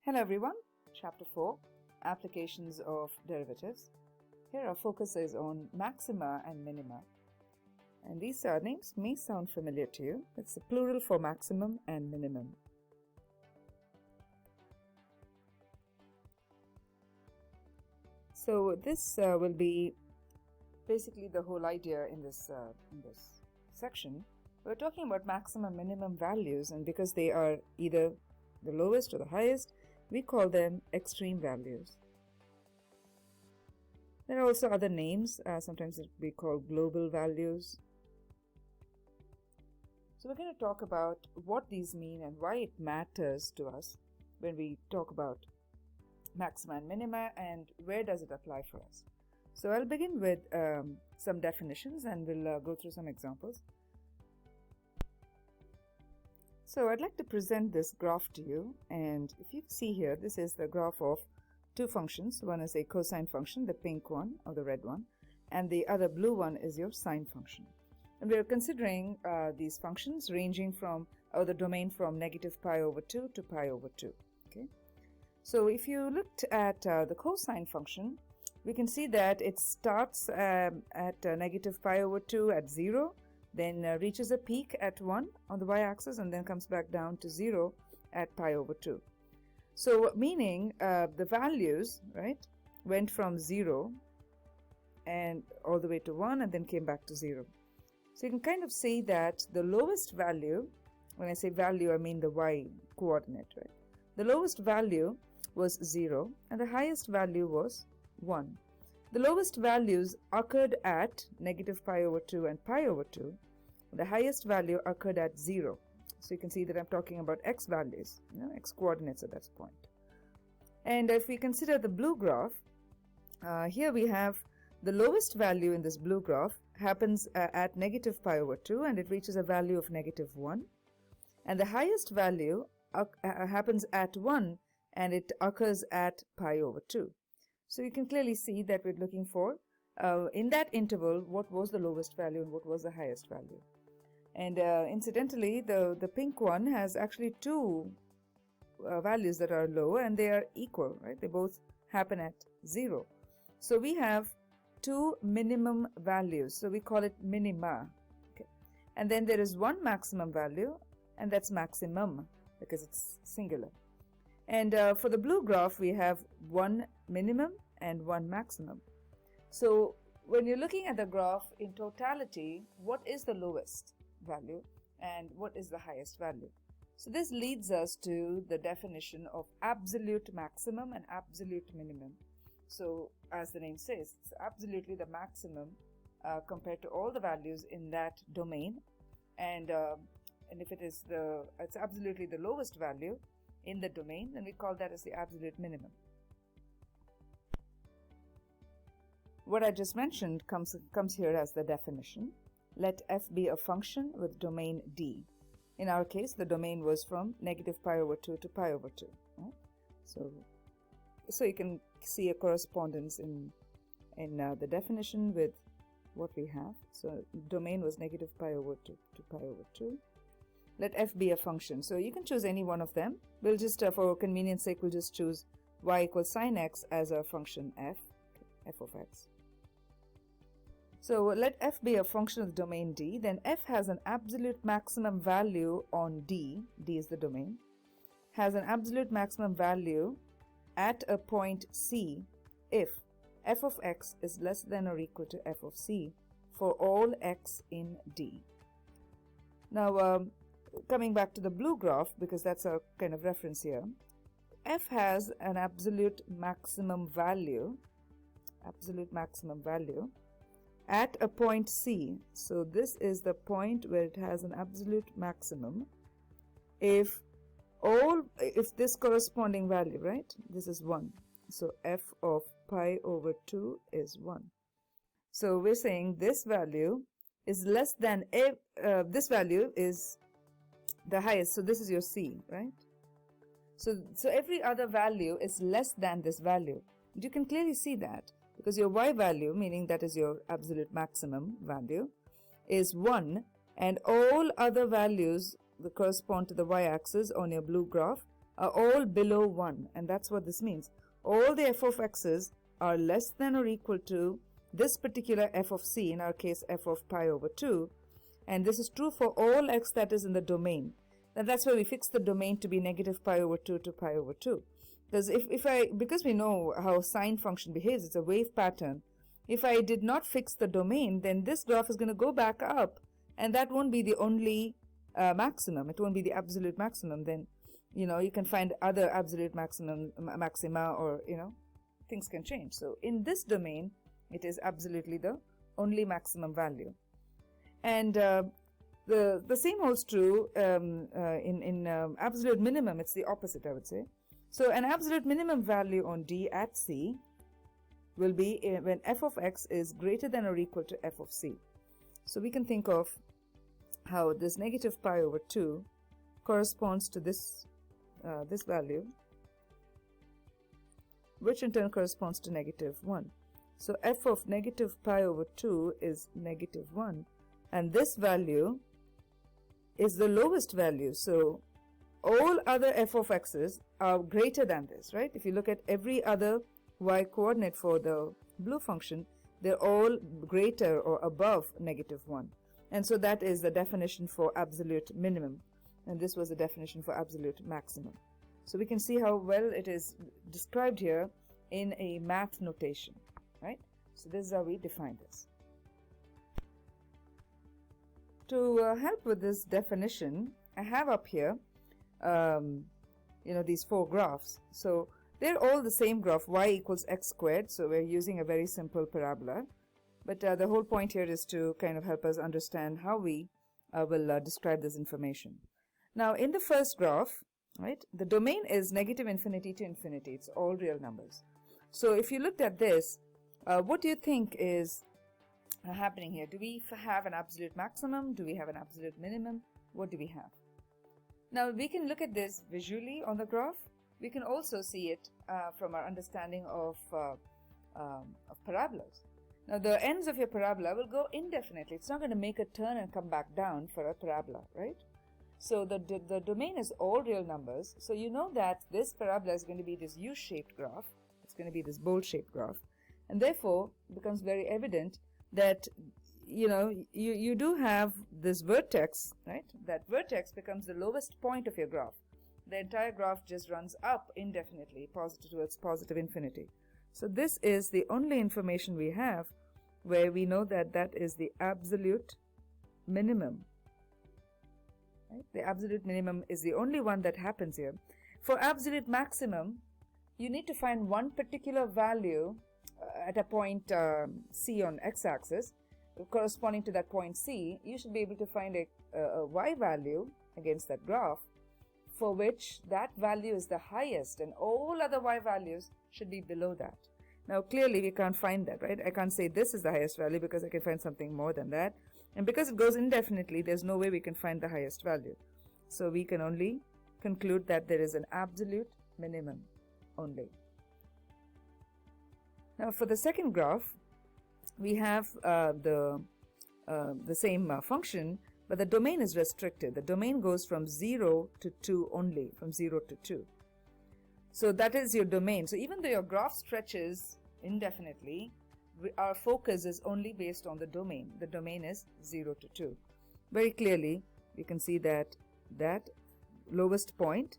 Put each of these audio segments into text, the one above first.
Hello everyone, Chapter 4, Applications of Derivatives. Here our focus is on maxima and minima. And these names may sound familiar to you. It's the plural for maximum and minimum. So this will be basically the whole idea in this section. We're talking about maximum minimum values, and because they are either the lowest or the highest, we call them extreme values. There are also other names. Sometimes it will be called global values. So we're going to talk about what these mean and why it matters to us when we talk about maxima and minima, and where does it apply for us. So I'll begin with some definitions, and we'll go through some examples. So I'd like to present this graph to you, and if you see here, this is the graph of two functions. One is a cosine function, the pink one or the red one, and the other blue one is your sine function. And we are considering these functions ranging from, or the domain from negative pi over 2 to pi over 2. Okay. So if you looked at the cosine function, we can see that it starts at negative pi over 2 at 0, then reaches a peak at 1 on the y-axis, and then comes back down to 0 at pi over 2. So meaning the values, right, went from 0 and all the way to 1 and then came back to 0. So you can kind of see that the lowest value, when I say value I mean the y coordinate, right, the lowest value was 0 and the highest value was 1. The lowest values occurred at negative pi over 2 and pi over 2. The highest value occurred at 0. So you can see that I'm talking about x values, x coordinates at that point. And if we consider the blue graph, here we have the lowest value in this blue graph happens at negative pi over 2, and it reaches a value of negative 1. And the highest value happens at 1, and it occurs at pi over 2. So you can clearly see that we're looking for, in that interval, what was the lowest value and what was the highest value. And incidentally, the pink one has actually two values that are low, and they are equal, right? They both happen at 0. So we have two minimum values. So we call it minima. Okay. And then there is one maximum value, and that's maximum because it's singular. And for the blue graph, we have one minimum and one maximum. So when you're looking at the graph in totality, what is the lowest value and what is the highest value? So this leads us to the definition of absolute maximum and absolute minimum. So as the name says, it's absolutely the maximum compared to all the values in that domain, and if it's absolutely the lowest value in the domain, then we call that as the absolute minimum. What I just mentioned comes here as the definition. Let f be a function with domain D. In our case, the domain was from negative pi over 2 to pi over 2. Right? So you can see a correspondence in the definition with what we have. So domain was negative pi over 2 to pi over 2. Let f be a function. So you can choose any one of them. We'll just, for convenience sake, we'll just choose y equals sine x as a function f of x. So let f be a function of the domain D. Then f has an absolute maximum value on D. D is the domain. Has an absolute maximum value at a point C if f of x is less than or equal to f of c for all x in D. Now, coming back to the blue graph, because that's a kind of reference here, f has an absolute maximum value at a point C. So this is the point where it has an absolute maximum if this corresponding value, right, this is 1. So f of pi over 2 is 1. So we're saying this value is less than this value is the highest, so this is your C, right? So every other value is less than this value. And you can clearly see that because your y value, meaning that is your absolute maximum value, is 1, and all other values that correspond to the y-axis on your blue graph are all below 1, and that's what this means. All the f of x's are less than or equal to this particular f of c, in our case f of pi over 2, and this is true for all x that is in the domain. And that's why we fix the domain to be negative pi over 2 to pi over 2. Because because we know how sine function behaves, it's a wave pattern. If I did not fix the domain, then this graph is going to go back up, and that won't be the only maximum. It won't be the absolute maximum. Then, you can find other absolute maxima, or, things can change. So in this domain, it is absolutely the only maximum value. And the same holds true in absolute minimum. It's the opposite, I would say. So an absolute minimum value on D at C will be when f of x is greater than or equal to f of c. So we can think of how this negative pi over 2 corresponds to this value, which in turn corresponds to negative 1. So f of negative pi over 2 is negative 1, and this value is the lowest value. So all other f of x's are greater than this, right? If you look at every other y coordinate for the blue function, they're all greater or above negative 1. And so that is the definition for absolute minimum, and this was the definition for absolute maximum. So we can see how well it is described here in a math notation, right? So this is how we define this. To help with this definition, I have up here these 4 graphs. So they're all the same graph, y equals x squared, so we're using a very simple parabola. But the whole point here is to kind of help us understand how we will describe this information. Now, in the first graph, right, the domain is negative infinity to infinity. It's all real numbers. So if you looked at this, what do you think is happening here? Do we have an absolute maximum? Do we have an absolute minimum? What do we have? Now, we can look at this visually on the graph. We can also see it from our understanding of parabolas. Now, the ends of your parabola will go indefinitely. It's not going to make a turn and come back down for a parabola, right? So the domain is all real numbers. So you know that this parabola is going to be this U-shaped graph. It's going to be this bowl-shaped graph. And therefore, it becomes very evident that, you do have this vertex, right? That vertex becomes the lowest point of your graph. The entire graph just runs up indefinitely, towards positive infinity. So this is the only information we have where we know that that is the absolute minimum. Right? The absolute minimum is the only one that happens here. For absolute maximum, you need to find one particular value at a point C on x-axis. Corresponding to that point C, you should be able to find a y value against that graph for which that value is the highest, and all other y values should be below that. Now, clearly, we can't find that, right? I can't say this is the highest value because I can find something more than that. And because it goes indefinitely, there's no way we can find the highest value. So we can only conclude that there is an absolute minimum only. Now, for the second graph, we have the same function, but the domain is restricted. The domain goes from 0 to 2 only, from 0 to 2. So that is your domain. So even though your graph stretches indefinitely, our focus is only based on the domain. The domain is 0 to 2. Very clearly, you can see that lowest point,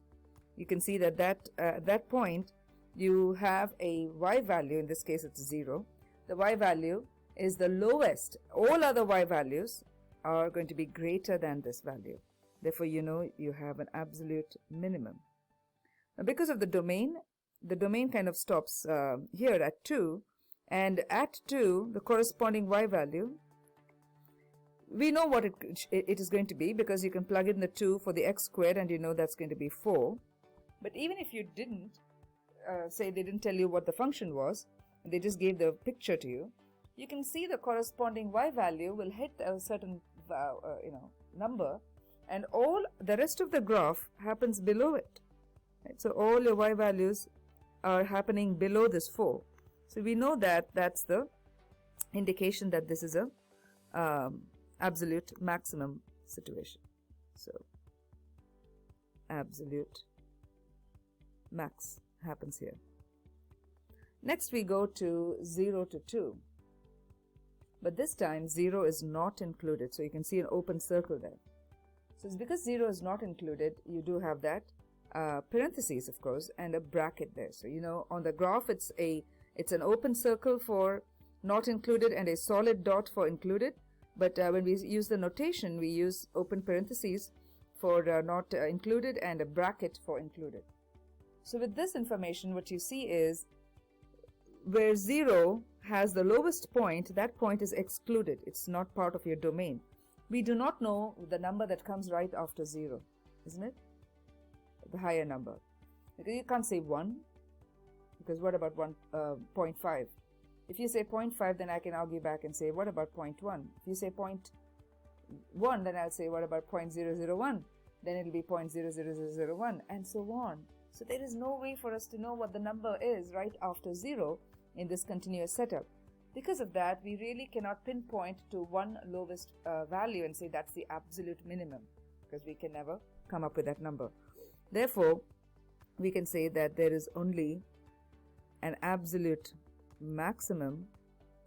you can see that that point, you have a y value. In this case, it's 0. The y value is the lowest. All other y values are going to be greater than this value. Therefore, you have an absolute minimum. Now, because of the domain kind of stops here at 2, and at 2, the corresponding y value, we know what it is going to be because you can plug in the 2 for the x squared, and you know that's going to be 4. But even if you didn't, say they didn't tell you what the function was, they just gave the picture to you, you can see the corresponding y value will hit a certain number, and all the rest of the graph happens below it. Right? So all your y values are happening below this 4. So we know that that's the indication that this is a absolute maximum situation. So absolute max happens here. Next we go to 0 to 2. But this time 0 is not included. So you can see an open circle there. So it's because 0 is not included, you do have that parentheses, of course, and a bracket there. So, you know, on the graph it's an open circle for not included and a solid dot for included. But when we use the notation, we use open parentheses for not included and a bracket for included. So with this information, what you see is where 0 has the lowest point, that point is excluded. It's not part of your domain. We do not know the number that comes right after 0, isn't it? The higher number. You can't say 1, because what about 0.5? If you say 0.5, then I can argue back and say, what about 0.1? If you say 0.1, then I'll say, what about 0.001? Then it'll be 0.00001, and so on. So there is no way for us to know what the number is right after 0 in this continuous setup. Because of that, we really cannot pinpoint to one lowest value and say that's the absolute minimum, because we can never come up with that number. Therefore, we can say that there is only an absolute maximum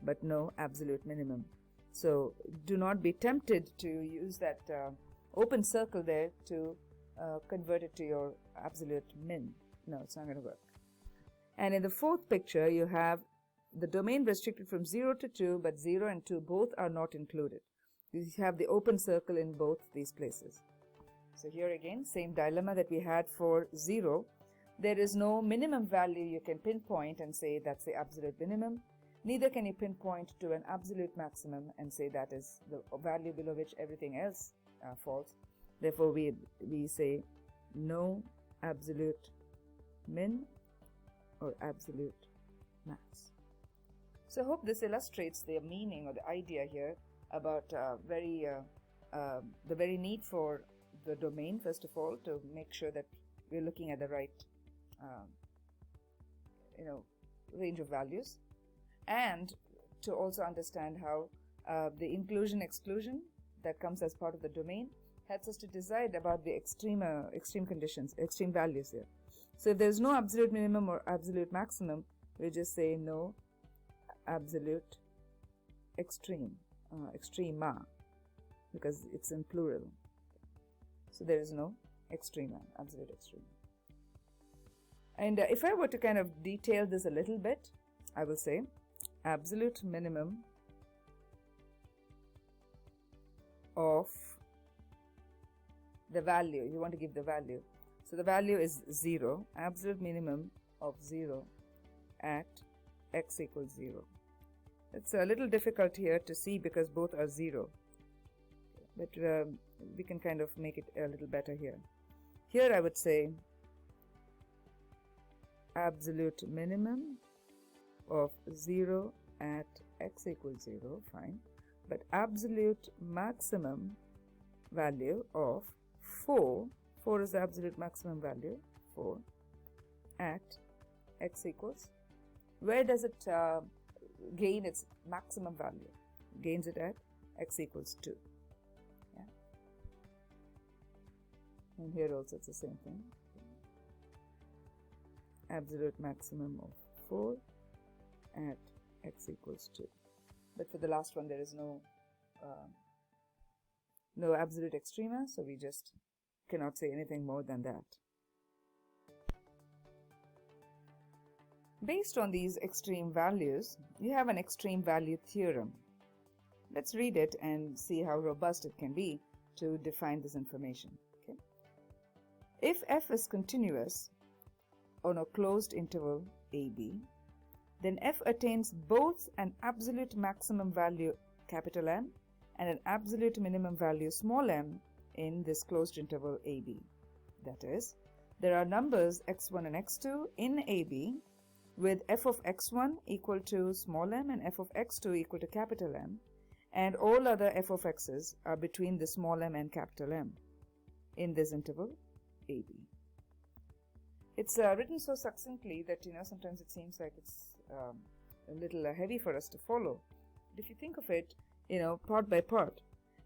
but no absolute minimum. So do not be tempted to use that open circle there to convert it to your absolute min. No, it's not going to work. And in the fourth picture, you have the domain restricted from 0 to 2, but 0 and 2 both are not included. You have the open circle in both these places. So here again, same dilemma that we had for 0. There is no minimum value you can pinpoint and say that's the absolute minimum. Neither can you pinpoint to an absolute maximum and say that is the value below which everything else falls. Therefore, we say no absolute min or absolute max. So I hope this illustrates the meaning or the idea here about the very need for the domain, first of all, to make sure that we're looking at the right range of values, and to also understand how the inclusion exclusion that comes as part of the domain helps us to decide about the extreme conditions, extreme values here. So if there's no absolute minimum or absolute maximum, we just say no absolute extrema, because it's in plural. So there is no extrema, absolute extrema. And if I were to kind of detail this a little bit, I will say absolute minimum of the value. You want to give the value. So the value is 0, absolute minimum of 0 at x equals 0. It's a little difficult here to see because both are 0. But we can kind of make it a little better here. Here I would say absolute minimum of 0 at x equals 0, fine. But absolute maximum value of 4 is the absolute maximum value, 4, at x equals, where does it gain its maximum value? Gains it at x equals 2. Yeah. And here also it's the same thing. Absolute maximum of 4 at x equals 2. But for the last one, there is no absolute extrema, so we just cannot say anything more than that. Based on these extreme values, you have an extreme value theorem. Let's read it and see how robust it can be to define this information. Okay? If f is continuous on a closed interval AB, then f attains both an absolute maximum value capital M and an absolute minimum value small m in this closed interval AB. That is, there are numbers x1 and x2 in AB with f of x1 equal to small m and f of x2 equal to capital M, and all other f of x's are between the small m and capital M in this interval AB. It's written so succinctly that sometimes it seems like it's a little heavy for us to follow. But if you think of it, part by part,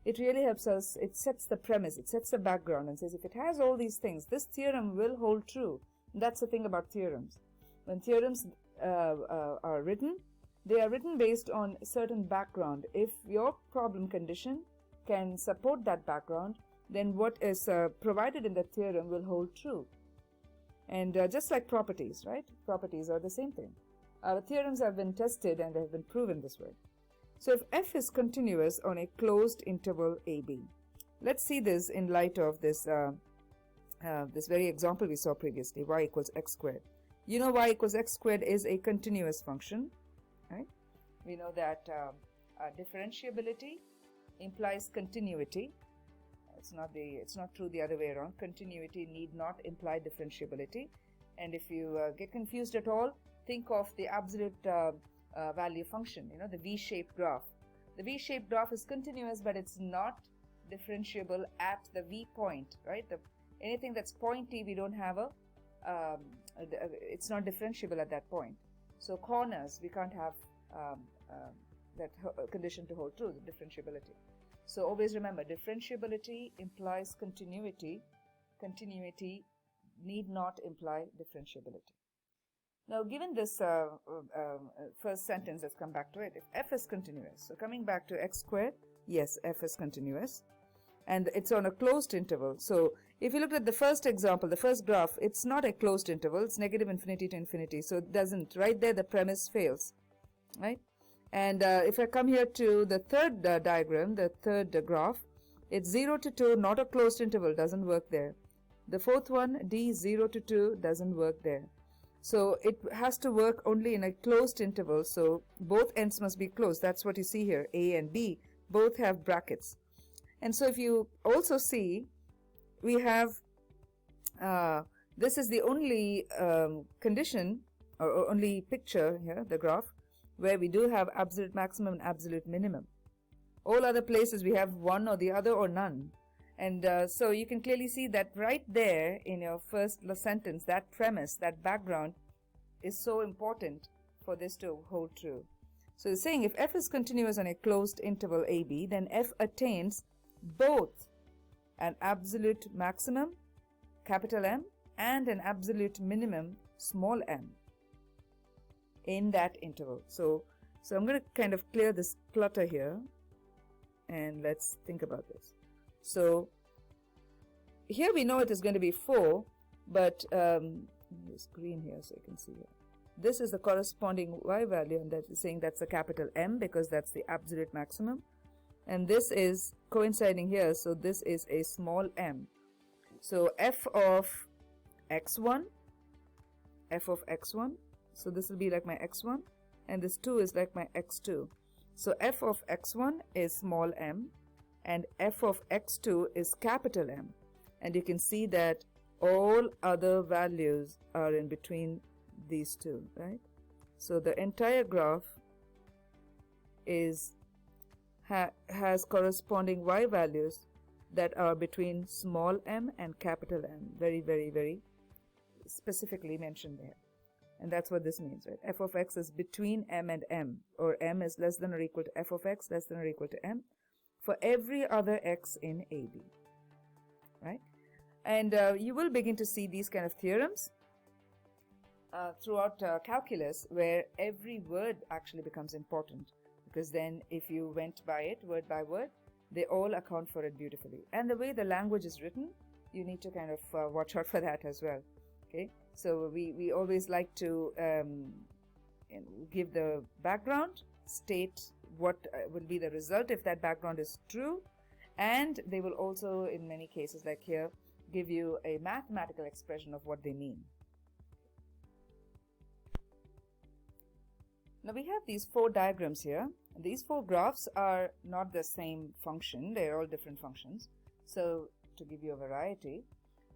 it really helps us. It sets the premise, it sets the background and says if it has all these things, this theorem will hold true That's the thing about theorems. When theorems are written, they are written based on certain background. If your problem condition can support that background, then what is provided in the theorem will hold true. And just like properties, right? Properties are the same thing. Theorems have been tested and have been proven this way. So if f is continuous on a closed interval AB, let's see this in light of this this very example we saw previously, y equals x squared. You know y equals x squared is a continuous function, right? We know that differentiability implies continuity. It's not true the other way around. Continuity need not imply differentiability. And if you get confused at all, think of the absolute value function, you know, the V-shaped graph. The V-shaped graph is continuous, but it's not differentiable at the V point, right? Anything that's pointy, we don't have it's not differentiable at that point. So corners, we can't have that condition to hold true, the differentiability. So always remember, differentiability implies continuity. Continuity need not imply differentiability. Now, given this first sentence, let's come back to it. If f is continuous, so coming back to x squared, yes, f is continuous. And it's on a closed interval. So if you look at the first example, the first graph, it's not a closed interval. It's negative infinity to infinity. So it doesn't, right there, the premise fails, right? And if I come here to the third diagram, the third graph, it's 0 to 2, not a closed interval, doesn't work there. The fourth one, d 0 to 2, doesn't work there. So it has to work only in a closed interval. So both ends must be closed. That's what you see here. A and B both have brackets. And so if you also see, we have, this is the only condition or only picture here, the graph, where we do have absolute maximum and absolute minimum. All other places we have one or the other or none. And so you can clearly see that right there in your first sentence, that premise, that background is so important for this to hold true. So it's saying if f is continuous on a closed interval AB, then f attains both an absolute maximum, capital M, and an absolute minimum, small m, in that interval. So I'm going to kind of clear this clutter here, and let's think about this. So here we know it is going to be 4, but this green here so you can see here. This is the corresponding y value, and that is saying that's a capital M because that's the absolute maximum. And this is coinciding here, so this is a small m. So f of x1, so this will be like my x1, and this 2 is like my x2. So f of x1 is small m, and f of x2 is capital M. And you can see that all other values are in between these two, right? So the entire graph is has corresponding y values that are between small m and capital M. Very, very, very specifically mentioned there. And that's what this means, right? F of x is between m and m, or m is less than or equal to f of x, less than or equal to m, for every other x in AB, right? And you will begin to see these kind of theorems throughout calculus, where every word actually becomes important, because then if you went by it word by word, they all account for it beautifully. And the way the language is written, you need to kind of watch out for that as well. Okay, so we always like to give the background, state what will be the result if that background is true, and they will also, in many cases like here, give you a mathematical expression of what they mean. Now we have these 4 diagrams here. These 4 graphs are not the same function, they are all different functions, so to give you a variety.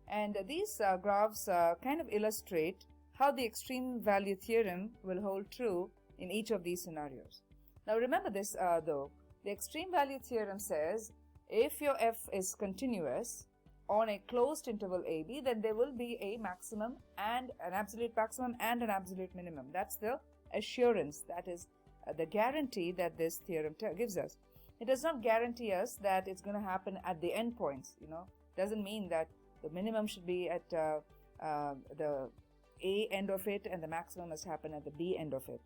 And these graphs kind of illustrate how the extreme value theorem will hold true in each of these scenarios. Now remember this though, the extreme value theorem says if your f is continuous on a closed interval AB, then there will be a maximum and an absolute maximum and an absolute minimum. That's the assurance, that is the guarantee that this theorem gives us. It does not guarantee us that it's going to happen at the endpoints, you know. Doesn't mean that the minimum should be at the A end of it and the maximum must happen at the B end of it.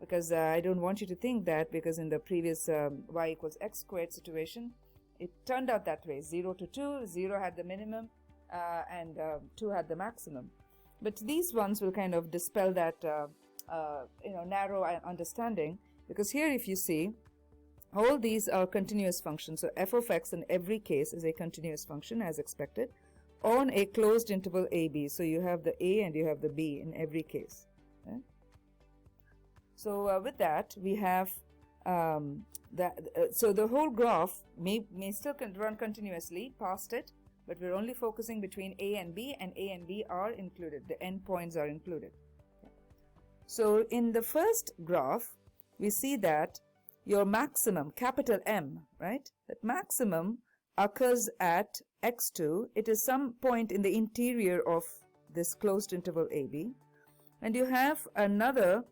Because I don't want you to think that, because in the previous y equals x squared situation, it turned out that way. 0 to 2, 0 had the minimum and 2 had the maximum. But these ones will kind of dispel that narrow understanding, because here if you see, all these are continuous functions. So f of x in every case is a continuous function as expected on a closed interval AB. So you have the A and you have the B in every case. Okay? So with that, we have so the whole graph may still run continuously past it, but we're only focusing between A and B are included. The endpoints are included. Okay. So in the first graph, we see that your maximum, capital M, right? That maximum occurs at x2. It is some point in the interior of this closed interval AB. And you have another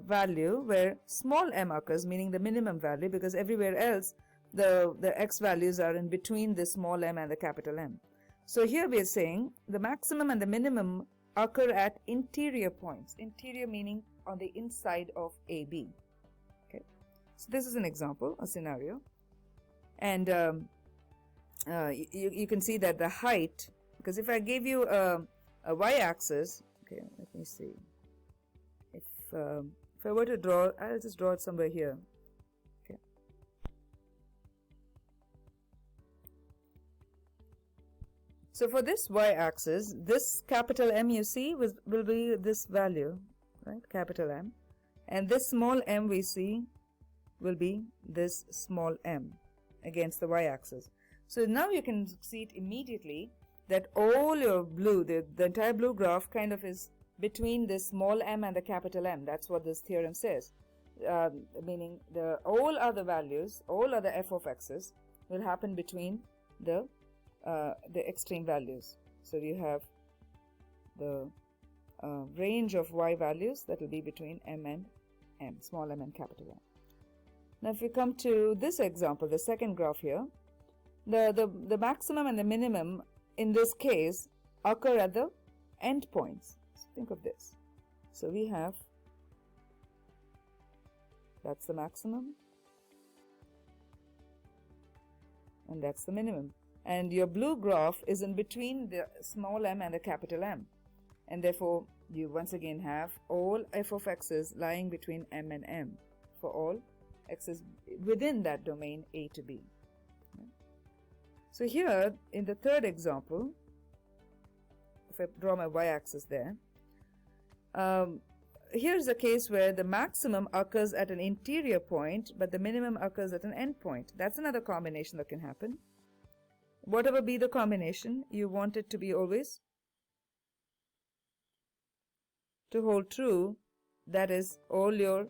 value where small m occurs, meaning the minimum value, because everywhere else the x values are in between the small m and the capital M. So here we are saying the maximum and the minimum occur at interior points. Interior meaning on the inside of AB. Okay, so this is an example, a scenario, and you can see that the height, because if I gave you a y-axis, okay, let me see. If I were to draw, I'll just draw it somewhere here. Okay. So for this y-axis, this capital M you see will be this value, right? Capital M, and this small m we see will be this small m against the y-axis. So now you can see it immediately that all your blue, the entire blue graph kind of is between the small m and the capital M. That's what this theorem says. Meaning all other values, all other f of x's will happen between the extreme values. So you have the range of y values that will be between m and m, small m and capital M. Now if we come to this example, the second graph here, the maximum and the minimum in this case occur at the endpoints. So think of this. So we have, that's the maximum and that's the minimum. And your blue graph is in between the small m and the capital M. And therefore, you once again have all f of x's lying between m and m for all x's within that domain A to B. So here, in the third example, if I draw my y-axis there, here's a case where the maximum occurs at an interior point, but the minimum occurs at an end point. That's another combination that can happen. Whatever be the combination, you want it to be always to hold true. That is, all your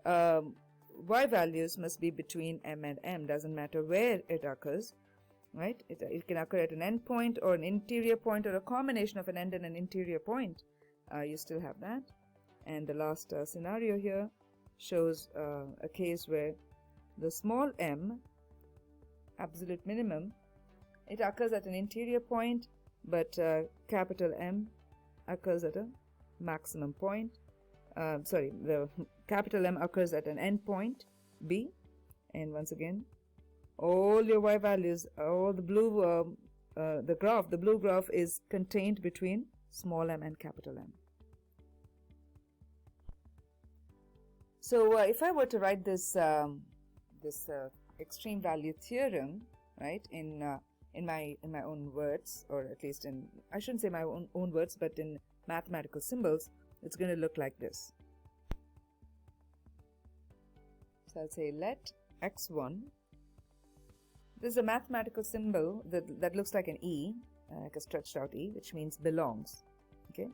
y values must be between m and m. Doesn't matter where it occurs, right? It can occur at an end point or an interior point or a combination of an end and an interior point. You still have that. And the last scenario here shows a case where the small m, absolute minimum, it occurs at an interior point, but capital M occurs at a maximum point. The capital M occurs at an end point, B. And once again, all your y values, all the blue, the blue graph is contained between small m and capital M. So if I were to write this extreme value theorem, right, in my own words, or at least in, I shouldn't say my own words, but in mathematical symbols, it's going to look like this. So I'll say let x1, this is a mathematical symbol that looks like an E, like a stretched out E, which means belongs. Okay,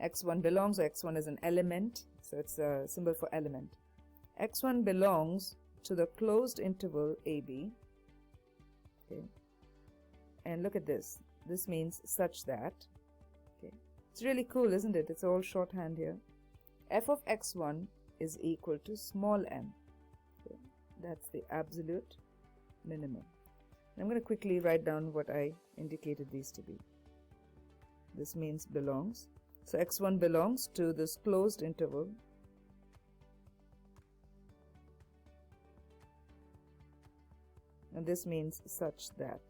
x1 belongs, or x1 is an element, so it's a symbol for element. x1 belongs to the closed interval AB. Okay, and look at this. This means such that. Okay, it's really cool, isn't it? It's all shorthand here. F of x1 is equal to small m. Okay, that's the absolute minimum. I'm going to quickly write down what I indicated these to be. This means belongs. So x1 belongs to this closed interval and this means such that.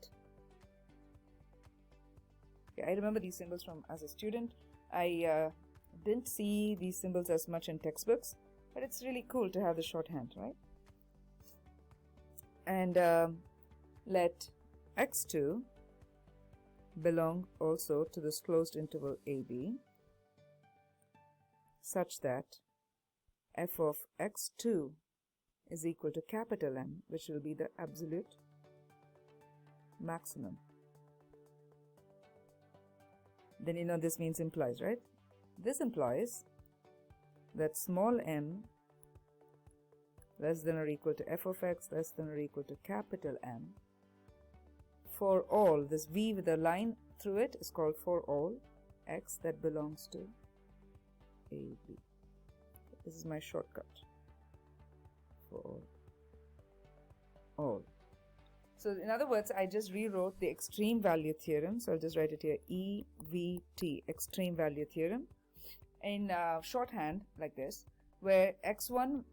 Okay, I remember these symbols from as a student. I didn't see these symbols as much in textbooks, but it's really cool to have the shorthand, right? And let x2 belong also to this closed interval AB such that f of x2 is equal to capital M, which will be the absolute maximum. Then you know this means implies, right? This implies that small m less than or equal to f of x less than or equal to capital M for all, this V with a line through it is called for all x that belongs to AB. This is my shortcut for all. So in other words, I just rewrote the extreme value theorem. So I'll just write it here, EVT, extreme value theorem, in shorthand like this, where x1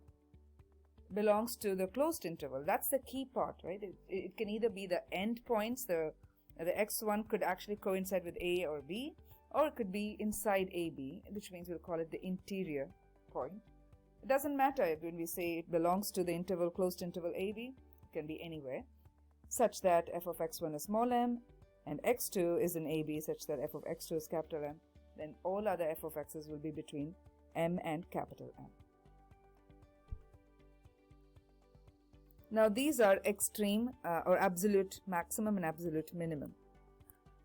belongs to the closed interval. That's the key part, right? It can either be the end points, the x1 could actually coincide with A or B, or it could be inside AB, which means we'll call it the interior point. It doesn't matter when we say it belongs to the interval, closed interval AB, it can be anywhere, such that f of x1 is small m and x2 is in AB such that f of x2 is capital M, then all other f of x's will be between m and capital M. Now these are extreme or absolute maximum and absolute minimum.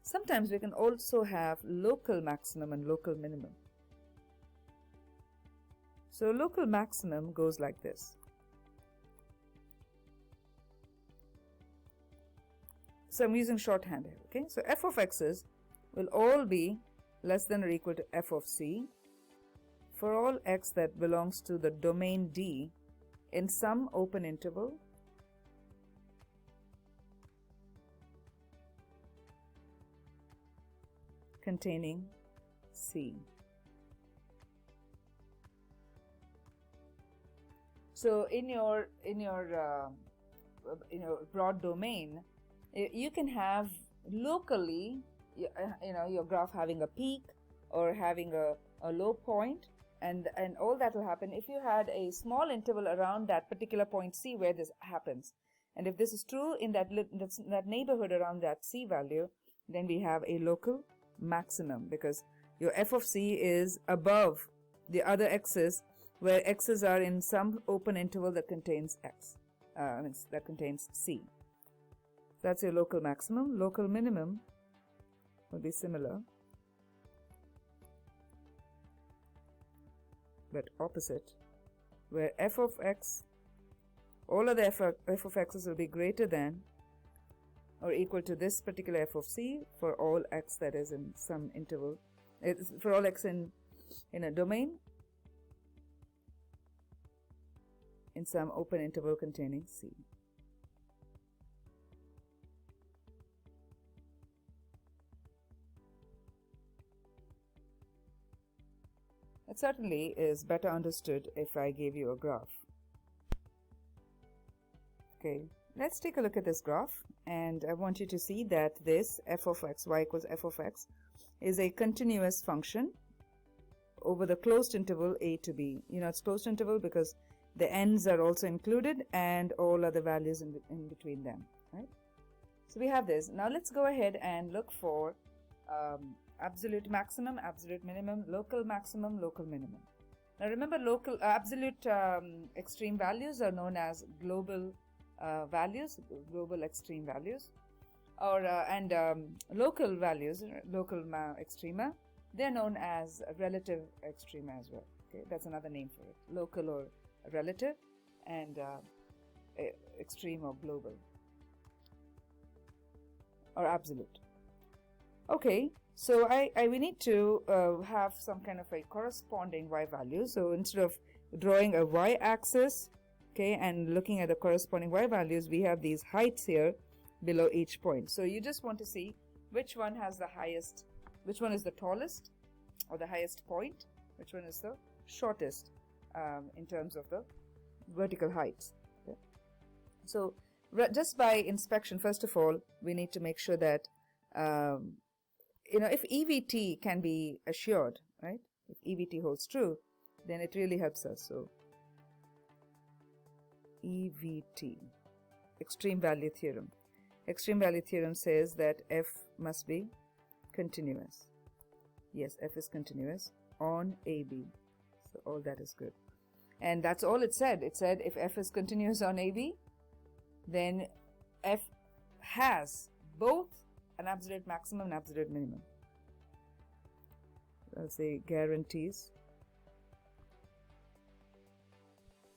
Sometimes we can also have local maximum and local minimum. So local maximum goes like this. So I'm using shorthand here, okay? So f of x's will all be less than or equal to f of c for all x that belongs to the domain D in some open interval containing C. So in your broad domain, you can have locally, your graph having a peak or having a low point, and all that will happen if you had a small interval around that particular point C where this happens. And if this is true in that neighborhood around that C value, then we have a local maximum, because your f of c is above the other x's where x's are in some open interval that contains x, that contains c. That's your local maximum. Local minimum will be similar but opposite, where f of x, all other f of x's will be greater than or equal to this particular f of c for all x that is in some interval, for all x in a domain in some open interval containing c. It certainly is better understood if I gave you a graph. Okay, let's take a look at this graph, and I want you to see that this f of x, y equals f of x, is a continuous function over the closed interval a to b. It's closed interval because the ends are also included and all other values in between them, right? So we have this. Now let's go ahead and look for absolute maximum, absolute minimum, local maximum, local minimum. Now remember, local absolute extreme values are known as global values, global extreme values, or local values, local extrema, they're known as relative extrema as well. Okay, that's another name for it, local or relative, and extreme or global or absolute. Okay, so we need to have some kind of a corresponding y value. So instead of drawing a y-axis, okay, and looking at the corresponding y values, we have these heights here below each point. So you just want to see which one has the highest, which one is the tallest, or the highest point, which one is the shortest in terms of the vertical heights. Okay. So just by inspection, first of all, we need to make sure that if EVT can be assured, right? If EVT holds true, then it really helps us. So EVT, extreme value theorem. Extreme value theorem says that f must be continuous. Yes, f is continuous on AB. So all that is good. And that's all it said. It said if f is continuous on AB, then f has both an absolute maximum and absolute minimum. I'll say guarantees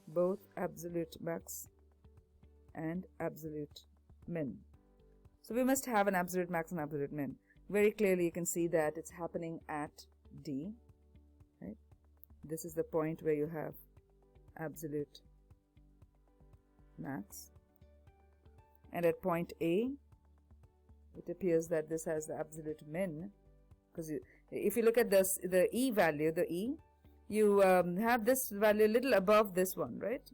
both absolute max and absolute min. So we must have an absolute max and absolute min. Very clearly you can see that it's happening at D, right? This is the point where you have absolute max, and at point A it appears that this has the absolute min, because if you look at this, the E value, you have this value a little above this one, right?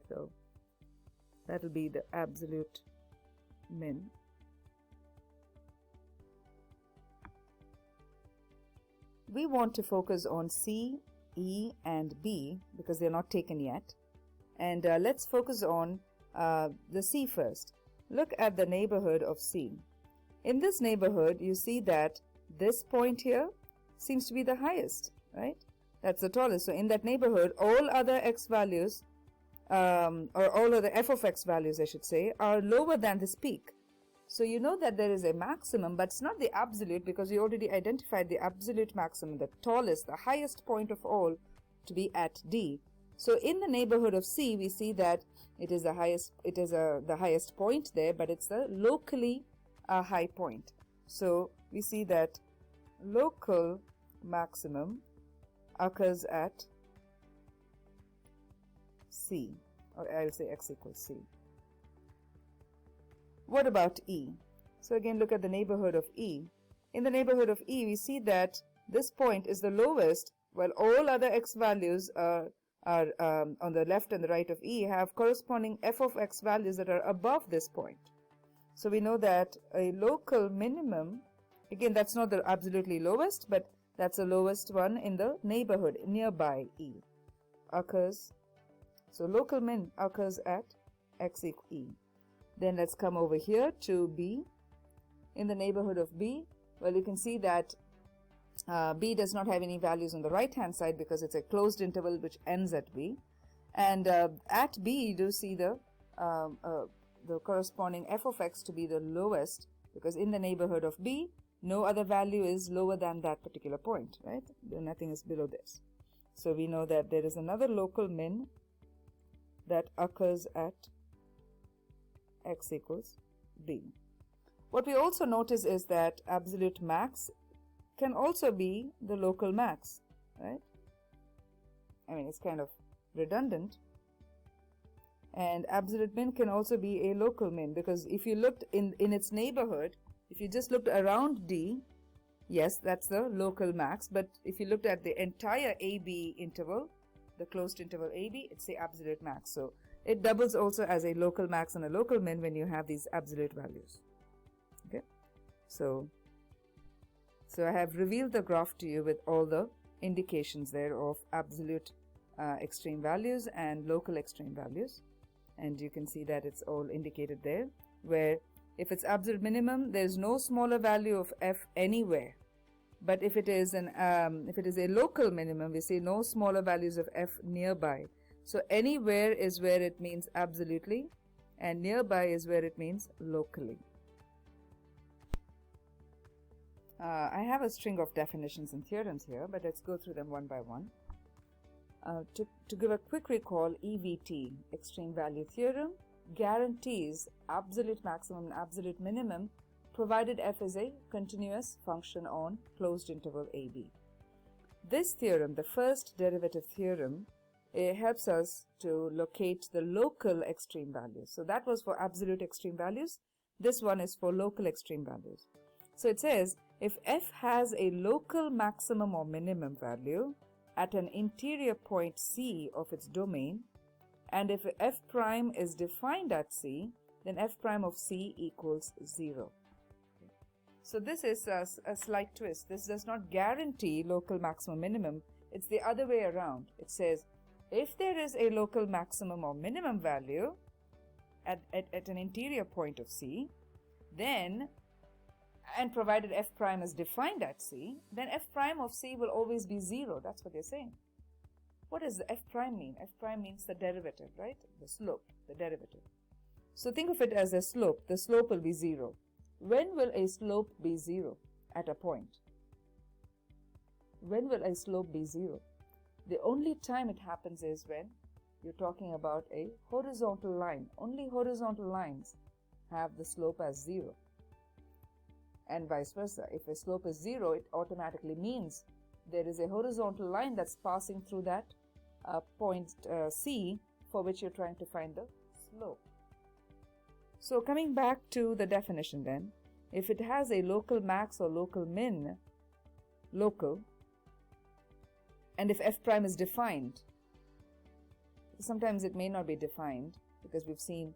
So that will be the absolute min. We want to focus on C, E and B because they're not taken yet, and let's focus on the C first. Look at the neighborhood of C. In this neighborhood you see that this point here seems to be the highest, right? That's the tallest. So in that neighborhood all other x values or all other f of x values I should say are lower than this peak. So you know that there is a maximum, but it's not the absolute because we already identified the absolute maximum, the tallest, the highest point of all, to be at D. So in the neighborhood of C, we see that it is the highest. It is the highest point there, but it's a locally high point. So we see that local maximum occurs at C, or I'll say x equals C. What about E? So again, look at the neighborhood of E. In the neighborhood of E, we see that this point is the lowest, while all other x values are on the left and the right of E have corresponding f of x values that are above this point. So we know that a local minimum, again that's not the absolutely lowest, but that's the lowest one in the neighborhood nearby E occurs. So local min occurs at x equals E. Then let's come over here to B. In the neighborhood of B, well, you can see that B does not have any values on the right hand side because it's a closed interval which ends at B. And at B you do see the corresponding f of x to be the lowest, because in the neighborhood of B no other value is lower than that particular point, right? Nothing is below this. So we know that there is another local min that occurs at x equals B. What we also notice is that absolute max can also be the local max, right? I mean, it's kind of redundant. And absolute min can also be a local min, because if you looked in its neighborhood, if you just looked around D, yes, that's the local max, but if you looked at the entire AB interval, the closed interval AB, it's the absolute max. So it doubles also as a local max and a local min when you have these absolute values. Okay, so I have revealed the graph to you with all the indications there of absolute extreme values and local extreme values, and you can see that it's all indicated there, where if it's absolute minimum there's no smaller value of f anywhere, but if it is a local minimum, we see no smaller values of f nearby. So anywhere is where it means absolutely, and nearby is where it means locally. I have a string of definitions and theorems here, but let's go through them one by one. To give a quick recall, EVT, extreme value theorem, guarantees absolute maximum and absolute minimum provided f is a continuous function on closed interval AB. This theorem, the first derivative theorem, it helps us to locate the local extreme values. So that was for absolute extreme values. This one is for local extreme values. So it says if f has a local maximum or minimum value at an interior point C of its domain, and if f prime is defined at C, then f prime of C equals 0. So this is a slight twist. This does not guarantee local maximum minimum. It's the other way around. It says if there is a local maximum or minimum value at an interior point of C, then, and provided f prime is defined at C, then f prime of C will always be 0. That's what they're saying. What does the f prime mean? F prime means the derivative, right? The slope, the derivative. So think of it as a slope. The slope will be 0. When will a slope be 0 at a point? When will a slope be 0? The only time it happens is when you're talking about a horizontal line. Only horizontal lines have the slope as 0. And vice versa. If a slope is 0, it automatically means there is a horizontal line that's passing through that point C for which you're trying to find the slope. So coming back to the definition then, if it has a local max or local min, local, and if f prime is defined, sometimes it may not be defined because we've seen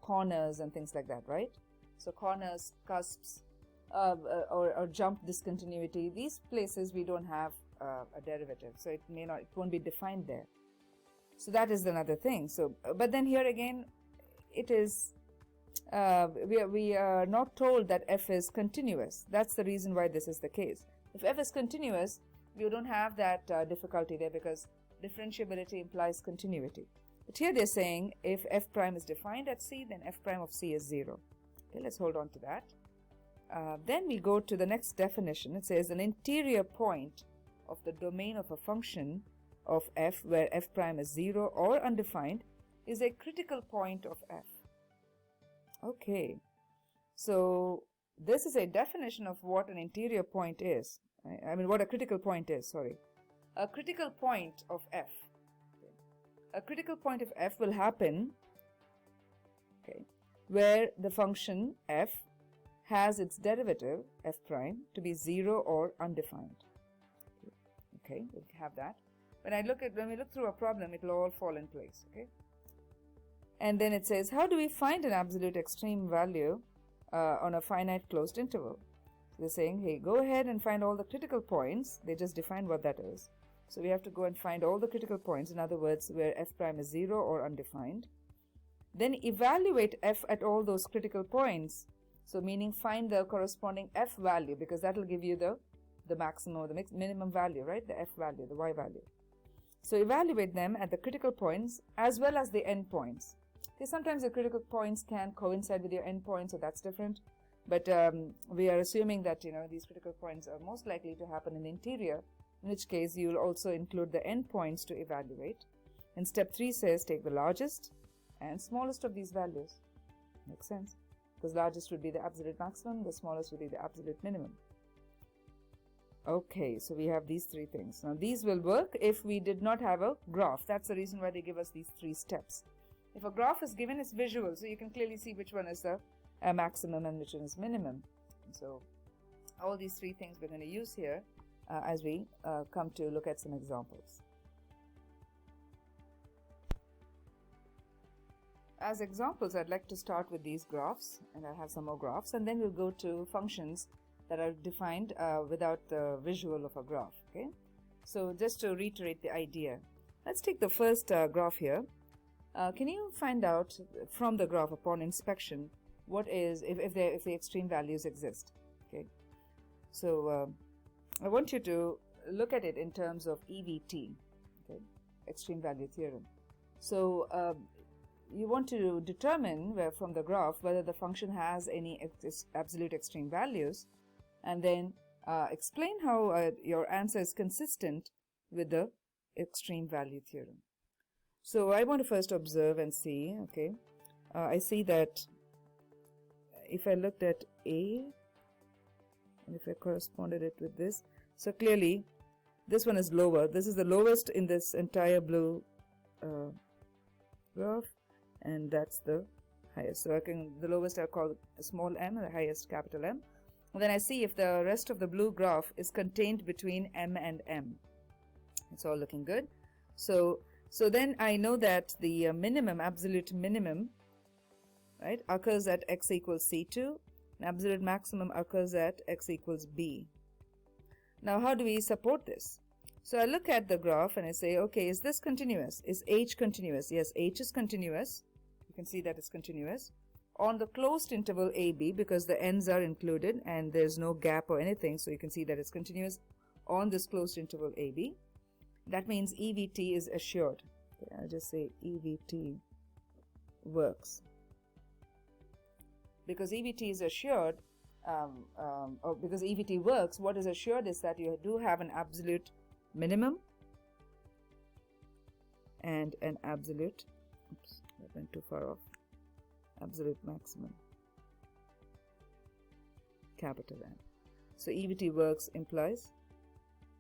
corners and things like that, right? So corners, cusps, or jump discontinuity, these places we don't have a derivative, so it won't be defined there. So that is another thing. So, but then here again, it is we are not told that f is continuous. That's the reason why this is the case. If f is continuous, you don't have that difficulty there because differentiability implies continuity. But here they're saying if f prime is defined at C, then f prime of C is 0. Okay, let's hold on to that. Then we go to the next definition. It says an interior point of the domain of a function of f where f prime is 0 or undefined is a critical point of f. Okay, so this is a definition of what an interior point is. I mean what a critical point is, sorry. A critical point of f. A critical point of f will happen, okay, where the function f has its derivative, f prime, to be 0 or undefined. Okay, we have that. When we look through a problem, it will all fall in place, okay? And then it says, how do we find an absolute extreme value on a finite closed interval? So they're saying, hey, go ahead and find all the critical points. They just define what that is. So we have to go and find all the critical points, in other words, where f prime is 0 or undefined. Then evaluate f at all those critical points. So meaning find the corresponding f value, because that will give you the maximum or the minimum value, right? The f value, the y value. So evaluate them at the critical points as well as the endpoints. Okay, sometimes the critical points can coincide with your endpoints, so that's different. But we are assuming that these critical points are most likely to happen in the interior, in which case you will also include the endpoints to evaluate. And step 3 says take the largest and smallest of these values. Makes sense, because largest would be the absolute maximum, the smallest would be the absolute minimum. Okay, so we have these 3 things. Now these will work if we did not have a graph. That's the reason why they give us these 3 steps. If a graph is given, it's visual, so you can clearly see which one is the maximum and which one is minimum. So all these 3 things we're going to use here as we come to look at some examples. As examples, I'd like to start with these graphs, and I have some more graphs, and then we'll go to functions that are defined without the visual of a graph. Okay, so just to reiterate the idea, let's take the first graph here. Can you find out from the graph upon inspection what is if the extreme values exist? Okay, so I want you to look at it in terms of EVT, okay, extreme value theorem. So you want to determine from the graph whether the function has any absolute extreme values, and then explain how your answer is consistent with the extreme value theorem. So I want to first observe and see, okay, I see that if I looked at A, and if I corresponded it with this, so clearly this one is lower. This is the lowest in this entire blue graph, and that's the highest. So the lowest I'll call a small m, and the highest capital M. then I see if the rest of the blue graph is contained between M and M. It's all looking good. So then I know that the minimum, absolute minimum, right, occurs at x equals C2, and absolute maximum occurs at x equals B. Now how do we support this? So I look at the graph and I say, okay, is this continuous? Is H continuous? Yes, H is continuous. You can see that it's continuous on the closed interval AB because the ends are included and there's no gap or anything, so you can see that it's continuous on this closed interval AB. That means EVT is assured. Okay, I'll just say EVT works. Because EVT is assured, or because EVT works, what is assured is that you do have an absolute minimum and an absolute, oops, that went too far off, absolute maximum, capital M. So EVT works implies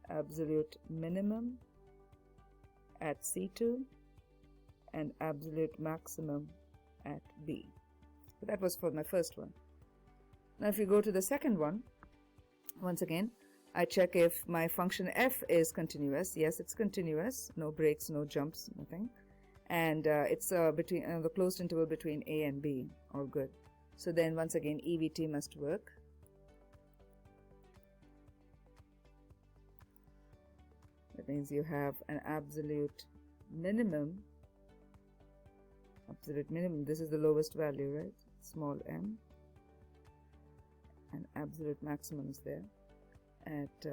absolute minimum at C2 and absolute maximum at B. So that was for my first one. Now if you go to the second one, once again I check if my function f is continuous. Yes, it's continuous, no breaks, no jumps, nothing, and it's between the closed interval between a and b. All good. So then once again EVT must work. That means you have an absolute minimum. This is the lowest value, right? Small m, and absolute maximum is there at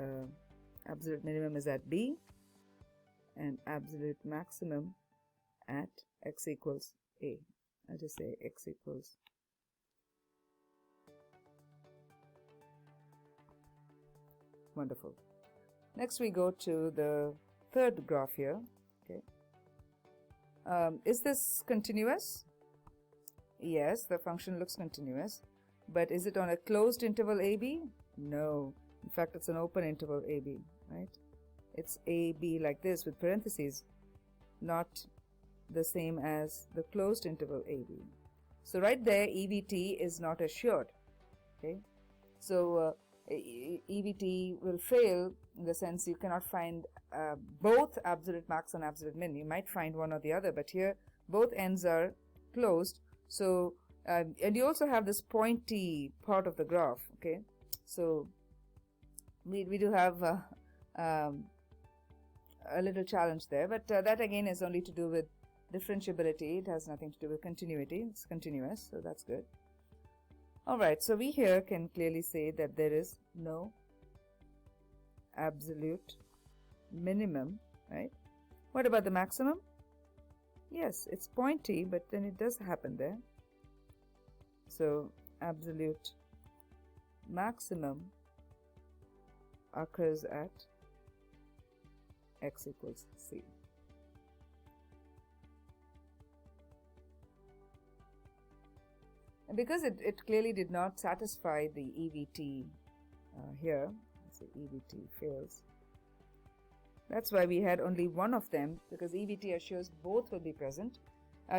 absolute minimum is at B, and absolute maximum at x equals A. I'll just say x equals wonderful. Next we go to the third graph here. Okay, is this continuous? Yes, the function looks continuous, but is it on a closed interval AB? No. In fact, it's an open interval AB, right? It's AB like this with parentheses, not the same as the closed interval AB. So right there, EVT is not assured. Okay, so EVT will fail in the sense you cannot find both absolute max and absolute min. You might find one or the other, but here both ends are closed. So and you also have this pointy part of the graph. Okay, so we do have a little challenge there, but that again is only to do with differentiability. It has nothing to do with continuity. It's continuous, so that's good. Alright, so we here can clearly say that there is no absolute minimum, right? What about the maximum? Yes, it's pointy, but then it does happen there. So absolute maximum occurs at x equals c. And because it clearly did not satisfy the EVT here, so EVT fails. That's why we had only one of them, because EVT assures both will be present.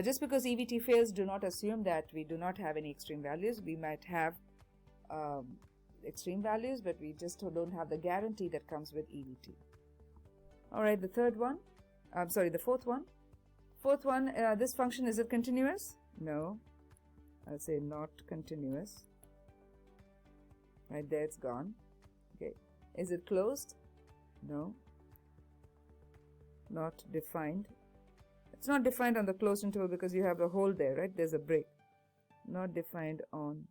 Just because EVT fails, do not assume that we do not have any extreme values. We might have extreme values, but we just don't have the guarantee that comes with EVT. Alright, the third one, I'm sorry, the fourth one. Fourth one, this function, is it continuous? No. I'll say not continuous. Right there, it's gone. Okay. Is it closed? No. Not defined. It's not defined on the closed interval because you have a hole there, right? There's a break. Not defined on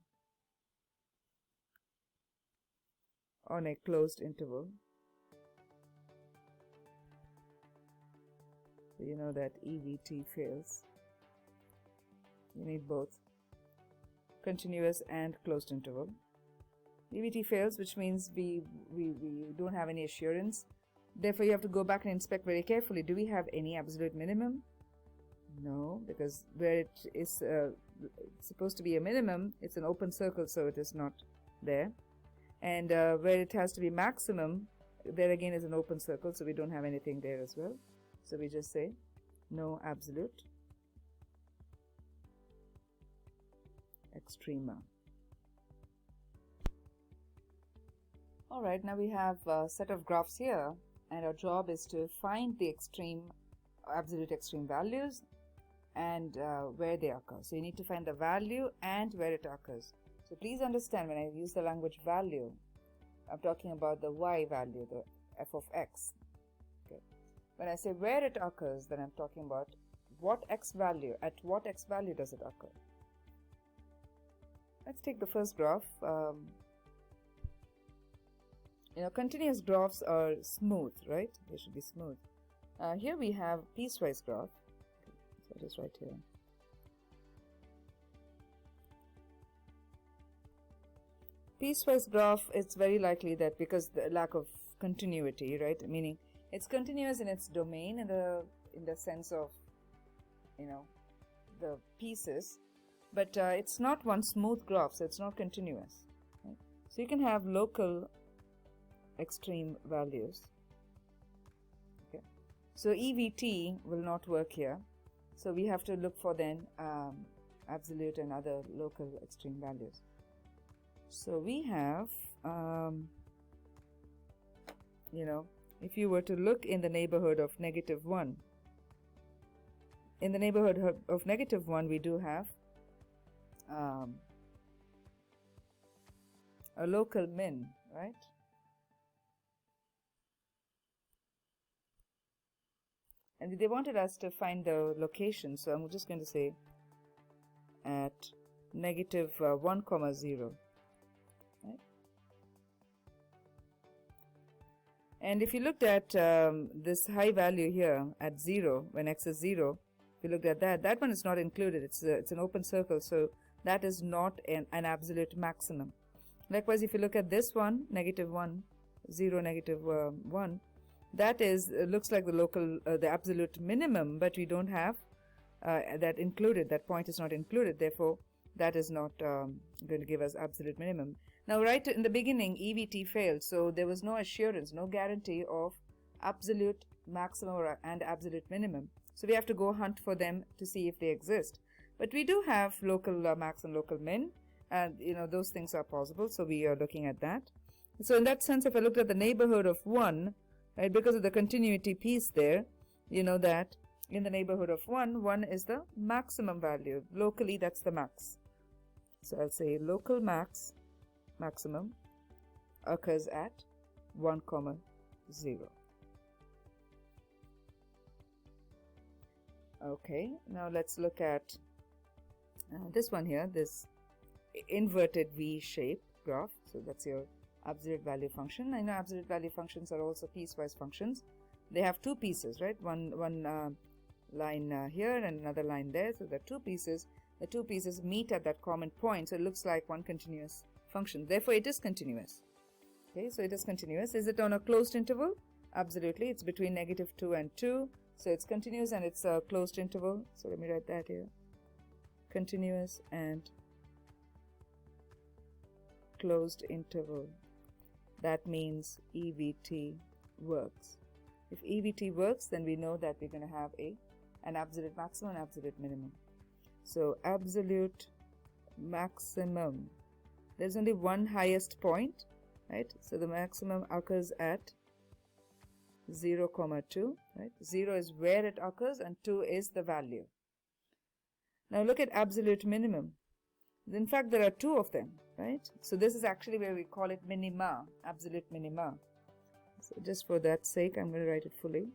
a closed interval. So you know that EVT fails. You need both continuous and closed interval. EVT fails, which means we don't have any assurance. Therefore, you have to go back and inspect very carefully. Do we have any absolute minimum? No, because where it is supposed to be a minimum, it's an open circle, so it is not there. And where it has to be maximum, there again is an open circle, so we don't have anything there as well. So we just say no absolute extrema. Alright, now we have a set of graphs here, and our job is to find the absolute extreme values and where they occur. So you need to find the value and where it occurs. So please understand, when I use the language value, I'm talking about the y value, the f of x. Okay. When I say where it occurs, then I'm talking about what x value, at what x value does it occur. Let's take the first graph. Continuous graphs are smooth, right? They should be smooth. Here we have piecewise graph. Okay, so it is right here. Piecewise graph, it's very likely that because the lack of continuity, right? Meaning it's continuous in its domain, in the sense of, the pieces, but it's not one smooth graph, so it's not continuous. Right? So you can have local extreme values. Okay, so EVT will not work here, so we have to look for then absolute and other local extreme values. So we have if you were to look in the neighborhood of -1, in the neighborhood of -1 we do have a local min, right? And they wanted us to find the location, so I'm just going to say at -1, 0. Right? And if you looked at this high value here at 0, when x is 0, if you looked at that one is not included. It's an open circle, so that is not an absolute maximum. Likewise, if you look at this one, -1, 0, -1, that is looks like the local the absolute minimum, but we don't have that included. That point is not included, therefore that is not going to give us absolute minimum. Now right in the beginning EVT failed, so there was no assurance, no guarantee of absolute maximum and absolute minimum, so we have to go hunt for them to see if they exist. But we do have local max and local min, and those things are possible, so we are looking at that. So in that sense, if I looked at the neighborhood of 1, right, because of the continuity piece there, that in the neighborhood of 1 is the maximum value. Locally, that's the max. So I'll say local maximum occurs at 1, 0. Okay, now let's look at this one here, this inverted V shape graph. So that's your absolute value function. I know absolute value functions are also piecewise functions. They have two pieces, right? One line here and another line there. So there are two pieces. The two pieces meet at that common point, so it looks like one continuous function. Therefore, it is continuous. Okay, so it is continuous. Is it on a closed interval? Absolutely. It's between -2 and 2. So it's continuous and it's a closed interval. So let me write that here. Continuous and closed interval. That means EVT works. If EVT works, then we know that we're going to have an absolute maximum and absolute minimum. So absolute maximum, there's only one highest point, right? So the maximum occurs at 0, 2, right? 0 is where it occurs and 2 is the value. Now look at absolute minimum. In fact, there are two of them, right? So this is actually where we call it minima, absolute minima. So just for that sake, I'm going to write it fully.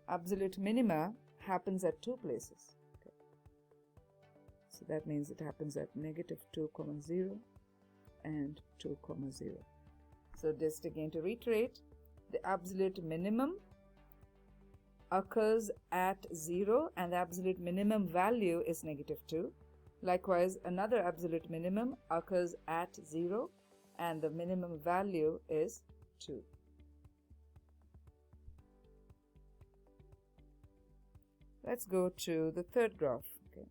Absolute minima happens at two places. Okay. So that means it happens at -2, 0 and 2, 0. So just again to reiterate, the absolute minimum occurs at 0 and the absolute minimum value is -2. Likewise, another absolute minimum occurs at 0 and the minimum value is 2. Let's go to the third graph. Okay.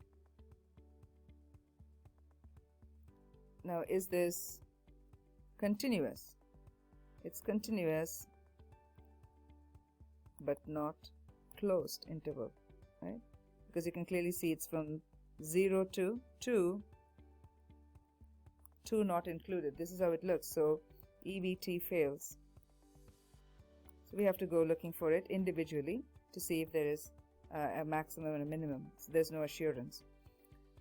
Now, is this continuous? It's continuous but not closed interval, right? Because you can clearly see it's from 0 to 2, 2 not included. This is how it looks. So EBT fails. So we have to go looking for it individually to see if there is a maximum and a minimum. So there's no assurance.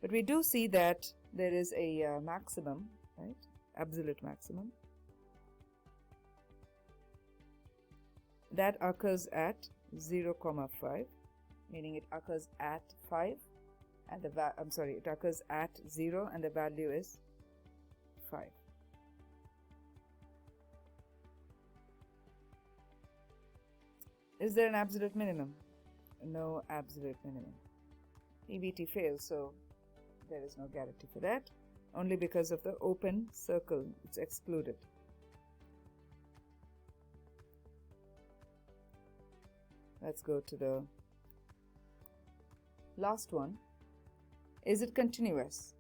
But we do see that there is a maximum, right? Absolute maximum. That occurs at 0,5, meaning it occurs at 5, and it occurs at 0, and the value is 5. Is there an absolute minimum? No absolute minimum. EBT fails, so there is no guarantee for that. Only because of the open circle, it's excluded. Let's go to the last one. Is it continuous?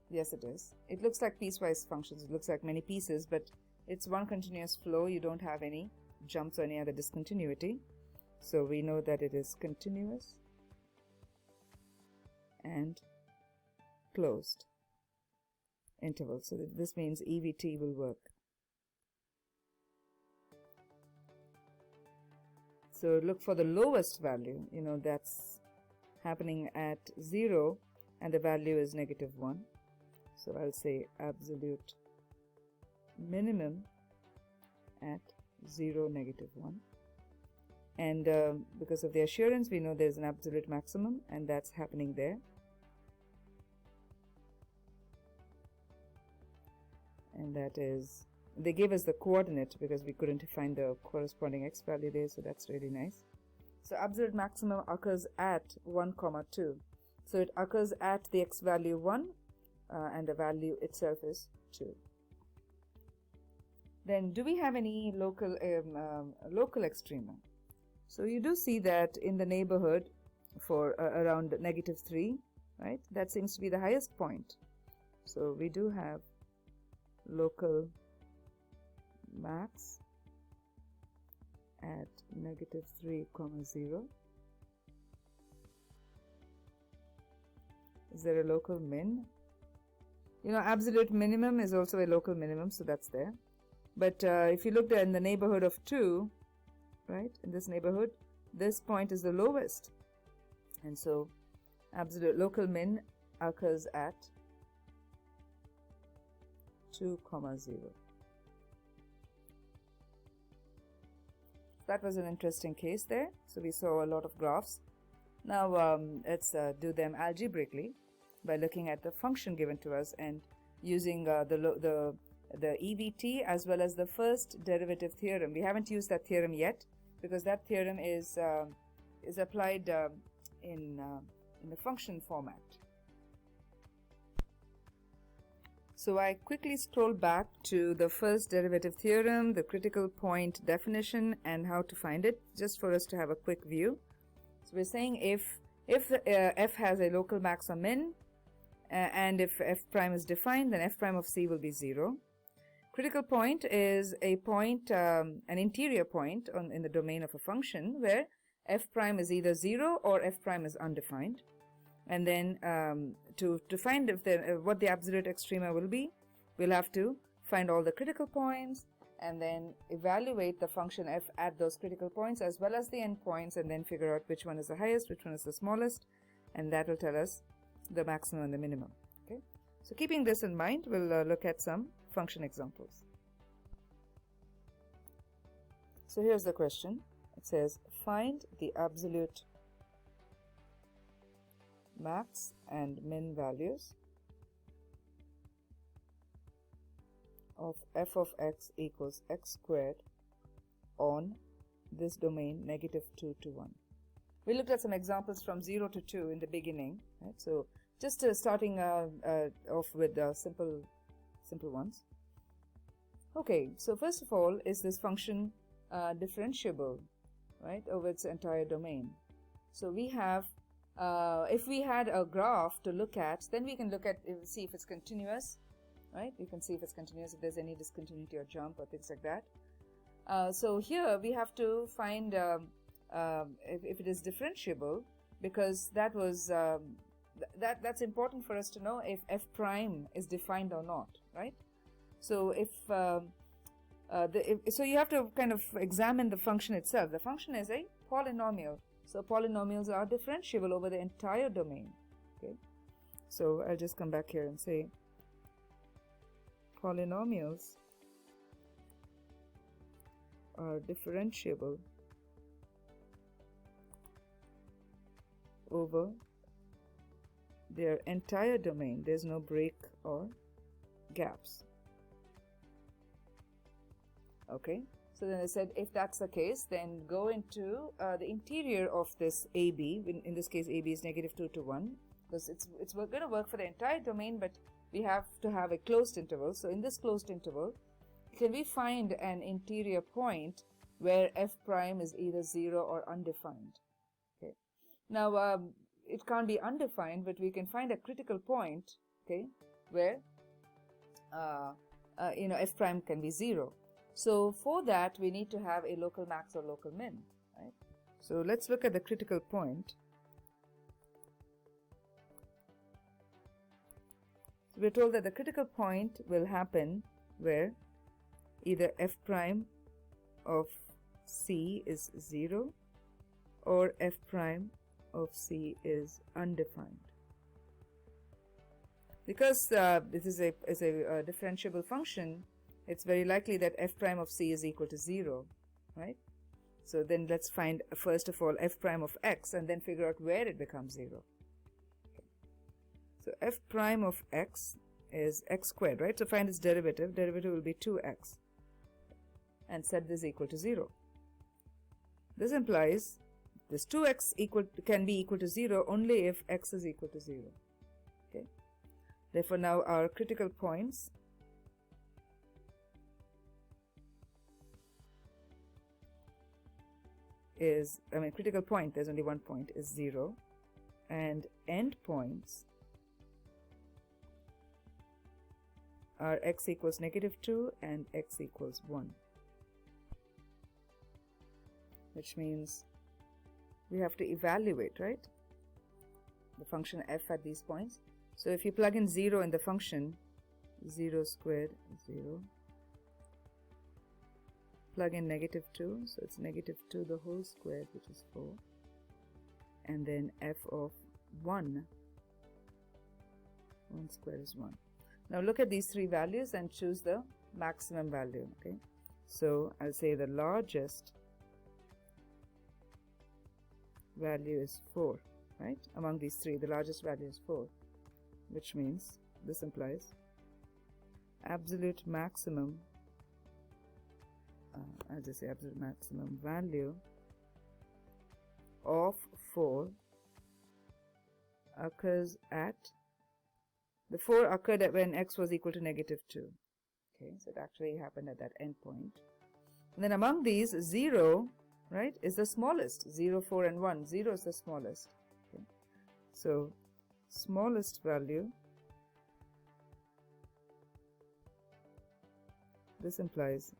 Yes, it is. It looks like piecewise functions. It looks like many pieces, but it's one continuous flow. You don't have any jumps or any other discontinuity. So we know that it is continuous and closed interval. So this means EBT will work. So look for the lowest value, that's happening at 0 and the value is -1. So I'll say absolute minimum at 0, -1. And because of the assurance, we know there's an absolute maximum, and that's happening there. And that is, they gave us the coordinate because we couldn't find the corresponding x value there, so that's really nice. So absolute maximum occurs at 1,2. So it occurs at the x value 1, and the value itself is 2. Then do we have any local extrema? So you do see that in the neighborhood for around -3, right? That seems to be the highest point. So we do have local max at -3, 0. Is there a local min? Absolute minimum is also a local minimum, so that's there. But if you look in the neighborhood of 2, right, in this neighborhood, this point is the lowest. And so absolute local min occurs at 2, 0. That was an interesting case there. So we saw a lot of graphs. Now let's do them algebraically by looking at the function given to us and using the EBT as well as the first derivative theorem. We haven't used that theorem yet because that theorem is applied in the function format. So I quickly scroll back to the first derivative theorem, the critical point definition, and how to find it, just for us to have a quick view. So we're saying if f has a local max or min, and if f prime is defined, then f prime of c will be 0. Critical point is a point, an interior point in the domain of a function where f prime is either 0 or f prime is undefined. And then to find what the absolute extrema will be, we'll have to find all the critical points and then evaluate the function f at those critical points as well as the endpoints, and then figure out which one is the highest, which one is the smallest, and that will tell us the maximum and the minimum. Okay, so keeping this in mind, we'll look at some function examples. So here's the question. It says find the absolute max and min values of f of x equals x squared on this domain -2 to 1. We looked at some examples from 0 to 2 in the beginning, right? So just starting off with simple ones. Okay, so first of all, is this function differentiable, right, over its entire domain? So we have, if we had a graph to look at, then we can see if it's continuous, right? We can see if it's continuous, if there's any discontinuity or jump or things like that. So here we have to find if it is differentiable, because that was that's important for us to know if f prime is defined or not, right? So if So you have to kind of examine the function itself. The function is a polynomial. So polynomials are differentiable over the entire domain. Okay. So I'll just come back here and say polynomials are differentiable over their entire domain. There's no break or gaps. Okay, so then I said if that's the case, then go into the interior of this AB. In this case, AB is -2 to 1, because it's going to work for the entire domain, but we have to have a closed interval. So in this closed interval, can we find an interior point where f prime is either 0 or undefined? Okay. Now it can't be undefined, but we can find a critical point, okay, where f prime can be 0. So for that, we need to have a local max or local min, right? So let's look at the critical point. So we're told that the critical point will happen where either f prime of C is 0 or f prime of C is undefined. Because this is a differentiable function, it's very likely that f prime of C is equal to 0, right? So then let's find first of all f prime of x and then figure out where it becomes 0. Okay. So f prime of x is x squared, right? So find its derivative. Derivative will be 2x and set this equal to 0. This implies this 2x can be equal to 0 only if x is equal to 0. Okay. Therefore, now our critical points is, critical point, there's only one point, is 0, and end points are x equals -2 and x equals 1, which means we have to evaluate, right, the function f at these points. So if you plug in 0 in the function, 0 squared is 0, plug in -2, so it's -2 the whole squared, which is 4, and then f of 1 squared is 1. Now look at these three values and choose the maximum value. Okay, so I'll say the largest value is 4, right? Among these three, the largest value is 4, which means this implies absolute maximum, I'll just say absolute maximum value of 4 occurs at, the 4 occurred at when x was equal to -2. Okay, so it actually happened at that endpoint. And then among these, 0, right, is the smallest. 0, 4, and 1. 0 is the smallest. Okay. So smallest value, this implies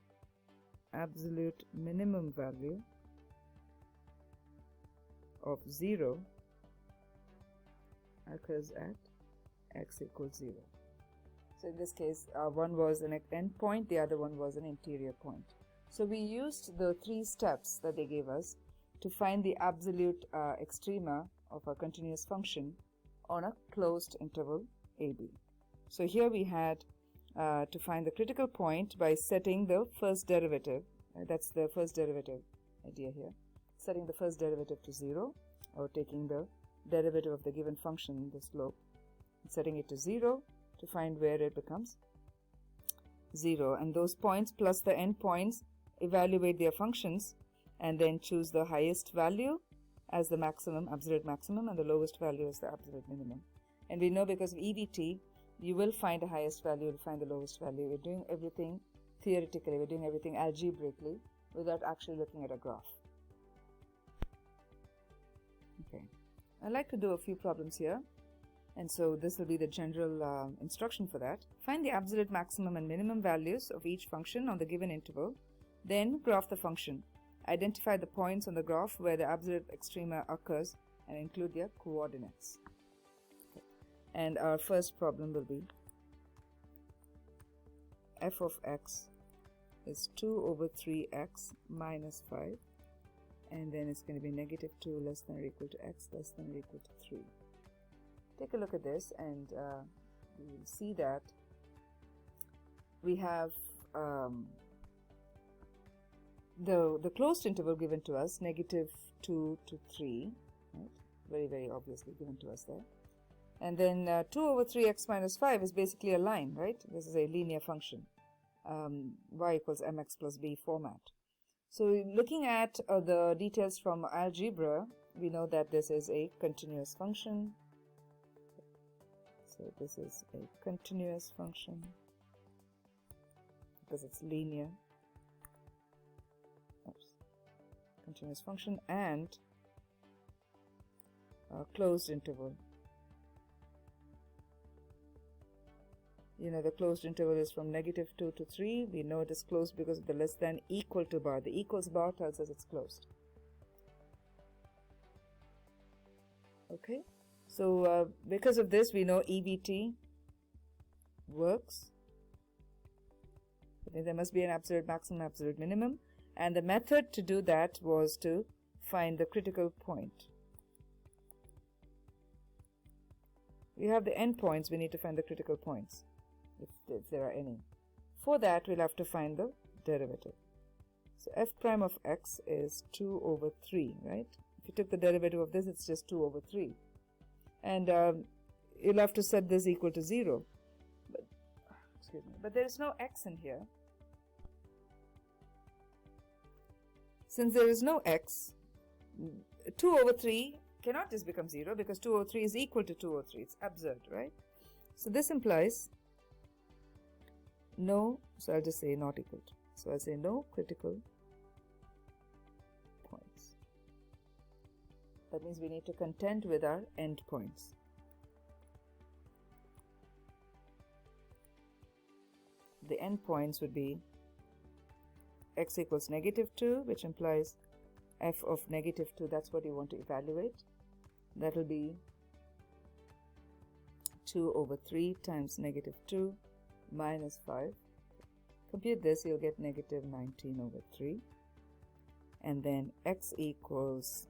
absolute minimum value of 0 occurs at x equals 0. So in this case, one was an end point, the other one was an interior point. So we used the 3 steps that they gave us to find the absolute extrema of a continuous function on a closed interval AB. So here we had to find the critical point by setting the first derivative. That's the first derivative idea here. Setting the first derivative to 0, or taking the derivative of the given function, the slope, and setting it to 0 to find where it becomes 0. And those points plus the end points, evaluate their functions, and then choose the highest value as the maximum, absolute maximum, and the lowest value as the absolute minimum. And we know because of EVT, you will find the highest value, you'll find the lowest value. We're doing everything theoretically, we're doing everything algebraically without actually looking at a graph. Okay, I'd like to do a few problems here, and so this will be the general instruction for that. Find the absolute maximum and minimum values of each function on the given interval, then graph the function. Identify the points on the graph where the absolute extrema occurs and include their coordinates. Okay. And our first problem will be f of x is 2 over 3x minus 5, and then it's going to be negative 2 less than or equal to x less than or equal to 3. Take a look at this, and you'll see that we have the closed interval given to us, negative 2 to 3, right? Very, very obviously given to us there. And then 2 over 3x minus 5 is basically a line, right? This is a linear function, y equals mx plus b format. So looking at the details from algebra, we know that this is a continuous function. So this is a continuous function because it's linear. Oops. Continuous function and a closed interval. You know, the closed interval is from negative 2 to 3. We know it is closed because of the less than equal to bar. The equals bar tells us it's closed. Okay, so because of this, we know EBT works. There must be an absolute maximum, absolute minimum. And the method to do that was to find the critical point. We have the endpoints, we need to find the critical points, if there are any. For that, we'll have to find the derivative. So f prime of x is 2 over 3, right? If you took the derivative of this, it's just 2 over 3. And you'll have to set this equal to 0. But, excuse me, but there is no x in here. Since there is no x, 2 over 3 cannot just become 0 because 2 over 3 is equal to 2 over 3. It's absurd, right? So this implies no, so I'll just say not equal to. So I'll say no critical points. That means we need to contend with our endpoints. The endpoints would be x equals negative 2, which implies f of negative 2, that's what you want to evaluate. That will be 2 over 3 times negative 2 minus 5. Compute this, you'll get negative 19 over 3. And then x equals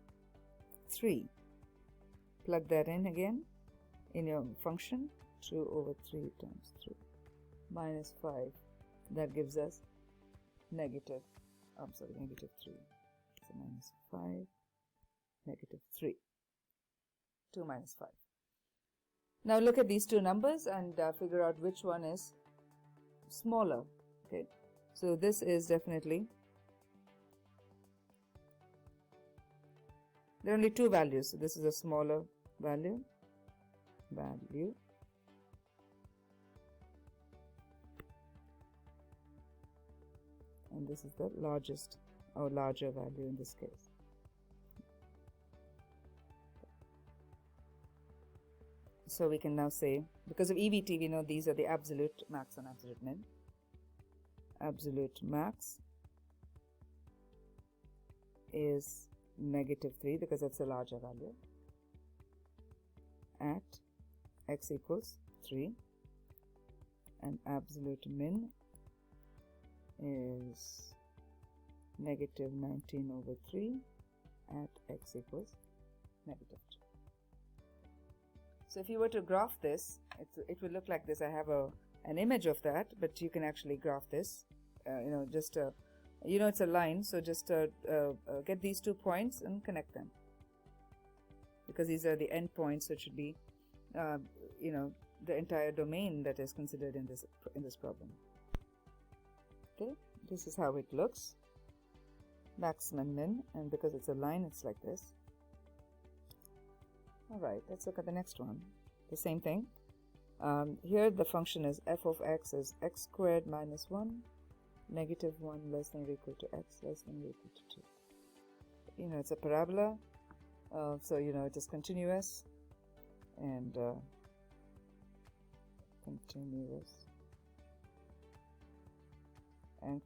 3. Plug that in again in your function. 2 over 3 times 3 minus 5. That gives us negative 3. So minus 5, negative 3. 2 minus 5. Now look at these two numbers and figure out which one is smaller. Okay, so this is definitely, there are only two values, so this is a smaller value, and this is the largest or larger value in this case. So we can now say, because of EBT, we know these are the absolute max and absolute min. Absolute max is negative 3 because that's a larger value at x equals 3, and absolute min is negative 19 over 3 at x equals negative 2. So if you were to graph this, it will look like this. I have an image of that, but you can actually graph this. It's a line, so just get these 2 points and connect them, because these are the end points, so it should be, the entire domain that is considered in this problem. Okay, this is how it looks, max and min, and because it's a line, it's like this. Alright, let's look at the next one. The same thing. Here the function is f of x is x squared minus 1, negative 1 less than or equal to x less than or equal to 2. It's a parabola, so it is continuous and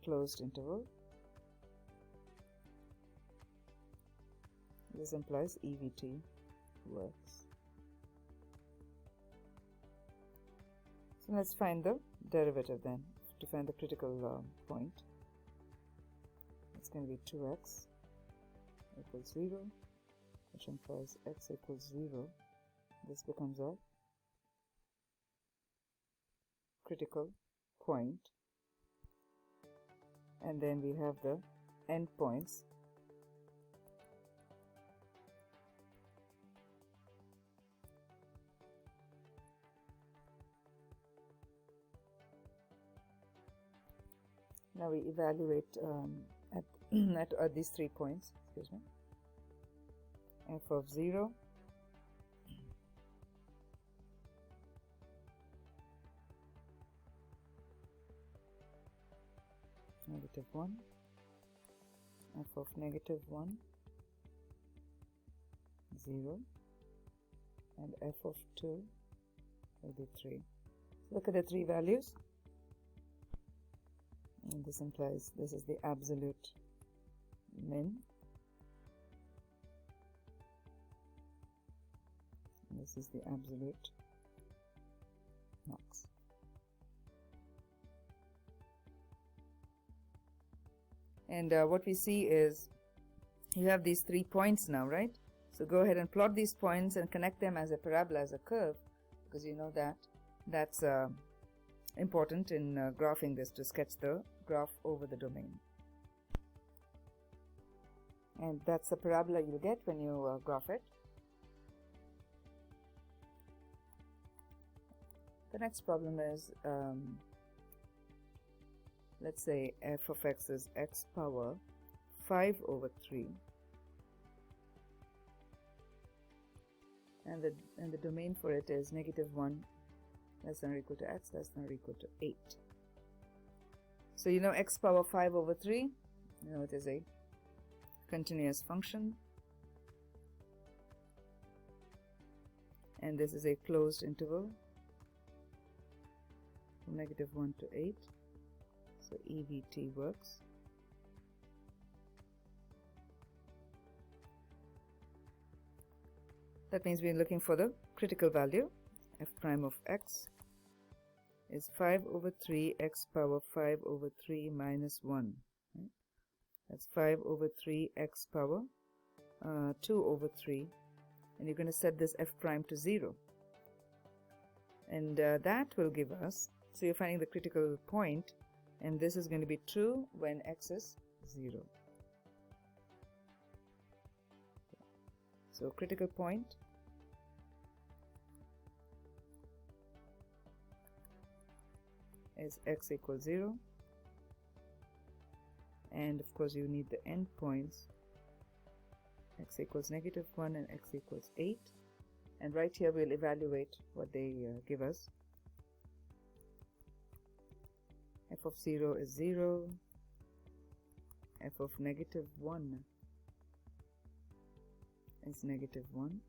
closed interval. This implies EBT works. So let's find the derivative then, to find the critical point. it's going to be 2x equals 0, which implies x equals 0. This becomes a critical point, and then we have the endpoints. Now we evaluate at these 3 points, excuse me, f of 0, -1, f of -1, 0, and f of 2 will be 3. So look at the 3 values. And this implies this is the absolute min. And this is the absolute max. And what we see is you have these 3 points now, right? So go ahead and plot these points and connect them as a parabola, as a curve, because you know that that's important in graphing this, to sketch the graph over the domain. And that's the parabola you'll get when you graph it. The next problem is, let's say f of x is x power 5 over 3, and the domain for it is -1 less than or equal to x less than or equal to 8. So you know x power 5 over 3, you know it is a continuous function, and this is a closed interval from -1 to 8, so EVT works. That means we're looking for the critical value. F prime of x is 5 over 3 x power 5 over 3 minus 1. Right? That's 5 over 3 x power 2 over 3. And you're going to set this f prime to 0. And that will give us, so you're finding the critical point, and this is going to be true when x is 0. So critical point is x equals 0, and of course you need the endpoints, x equals -1 and x equals 8, and right here we'll evaluate what they give us. F of 0 is 0, f of -1 is -1,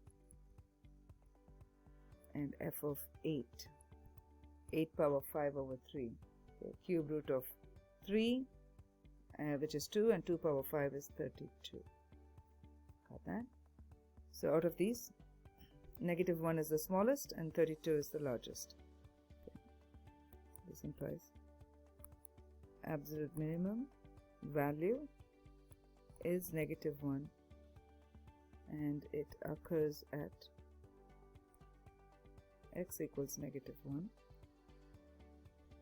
and f of 8 power 5 over 3, okay, cube root of 3, which is 2, and 2 power 5 is 32. Got that? So out of these, -1 is the smallest and 32 is the largest. Okay. This implies absolute minimum value is -1, and it occurs at x equals -1.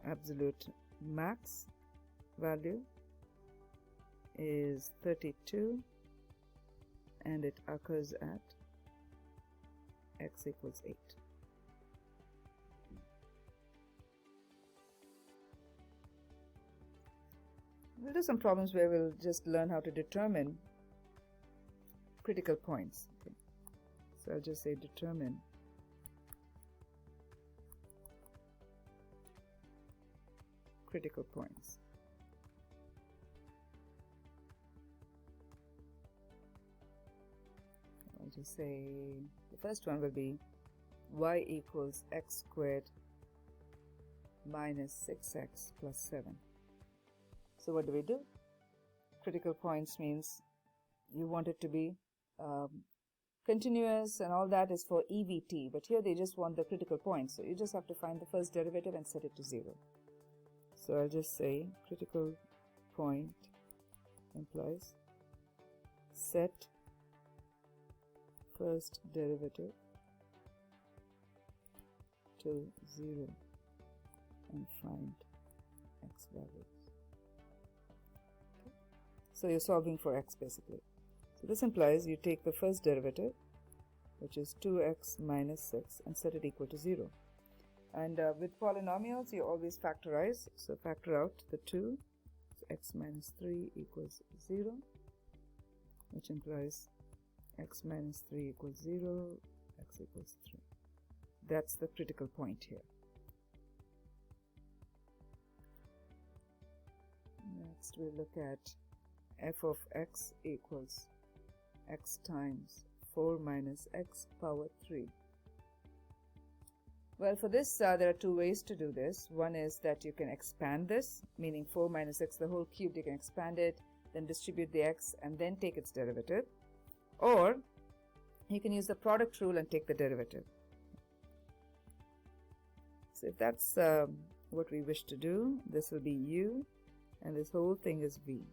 Absolute max value is 32, and it occurs at x equals 8. We'll do some problems where we'll just learn how to determine critical points. Okay. So I'll just say determine critical points. I'll just say the first one will be y equals x squared minus 6x plus 7. So what do? Critical points means you want it to be continuous, and all that is for EVT, but here they just want the critical point, so you just have to find the first derivative and set it to 0. So I'll just say critical point implies set first derivative to 0 and find x values. Okay. So you're solving for x basically. So this implies you take the first derivative, which is 2x minus 6, and set it equal to 0. And with polynomials you always factorize, so factor out the 2, so x minus 3 equals 0, which implies x minus 3 equals 0, x equals 3. That's the critical point here. Next we look at f of x equals x times 4 minus x power 3. Well, for this there are two ways to do this. One is that you can expand this, meaning 4 minus x the whole cubed, you can expand it, then distribute the x and then take its derivative. Or you can use the product rule and take the derivative. So if that's what we wish to do, this will be u and this whole thing is v.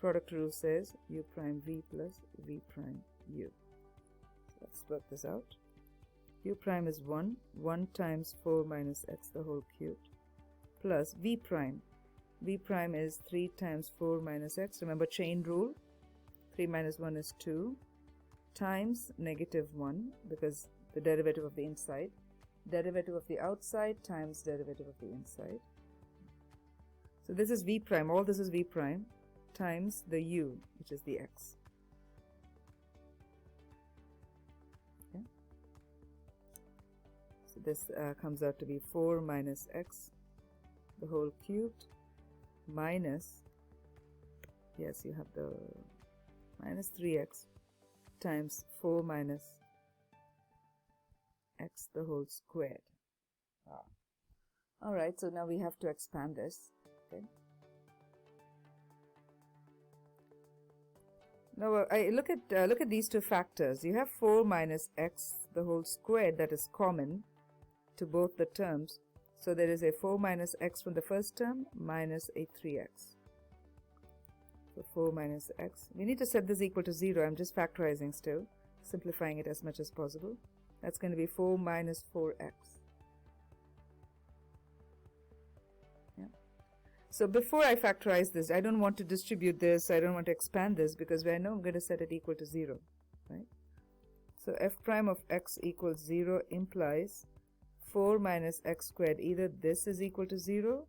Product rule says u prime v plus v prime u. So let's work this out. U prime is 1 times 4 minus x the whole cubed, plus v prime. V prime is 3 times 4 minus x. Remember chain rule, 3 minus 1 is 2, times negative 1, because the derivative of the inside, derivative of the outside times derivative of the inside. So this is v prime, all this is v prime, times the u, which is the x. Okay. So this comes out to be 4 minus x the whole cubed minus, yes, you have the minus 3x times 4 minus x the whole squared. Alright, so now we have to expand this. Okay. Now I look at these two factors. You have 4 minus x the whole squared that is common to both the terms. So there is a 4 minus x from the first term minus a 3x. So 4 minus x. We need to set this equal to 0. I'm just factorizing still, simplifying it as much as possible. That's going to be 4 minus 4x. Yeah. So before I factorize this, I don't want to distribute this, I don't want to expand this, because I know I'm going to set it equal to 0. Right? So f prime of x equals 0 implies 4 minus x squared. Either this is equal to 0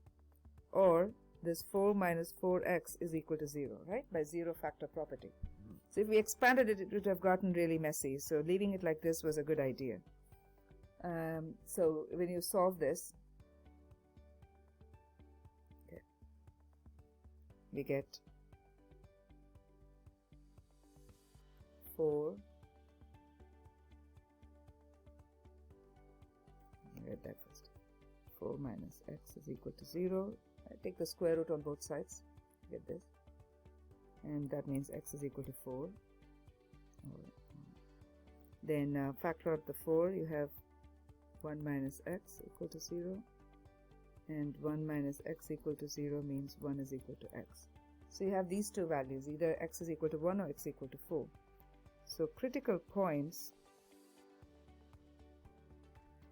or this 4 minus 4x is equal to 0, right? By zero factor property. So if we expanded it, it would have gotten really messy. So leaving it like this was a good idea. So when you solve this, okay, we get 4. Get that first. 4 minus x is equal to 0. I take the square root on both sides. Get this. And that means x is equal to 4. Then factor out the 4. You have 1 minus x equal to 0. And 1 minus x equal to 0 means 1 is equal to x. So you have these two values. Either x is equal to 1 or x equal to 4. So critical points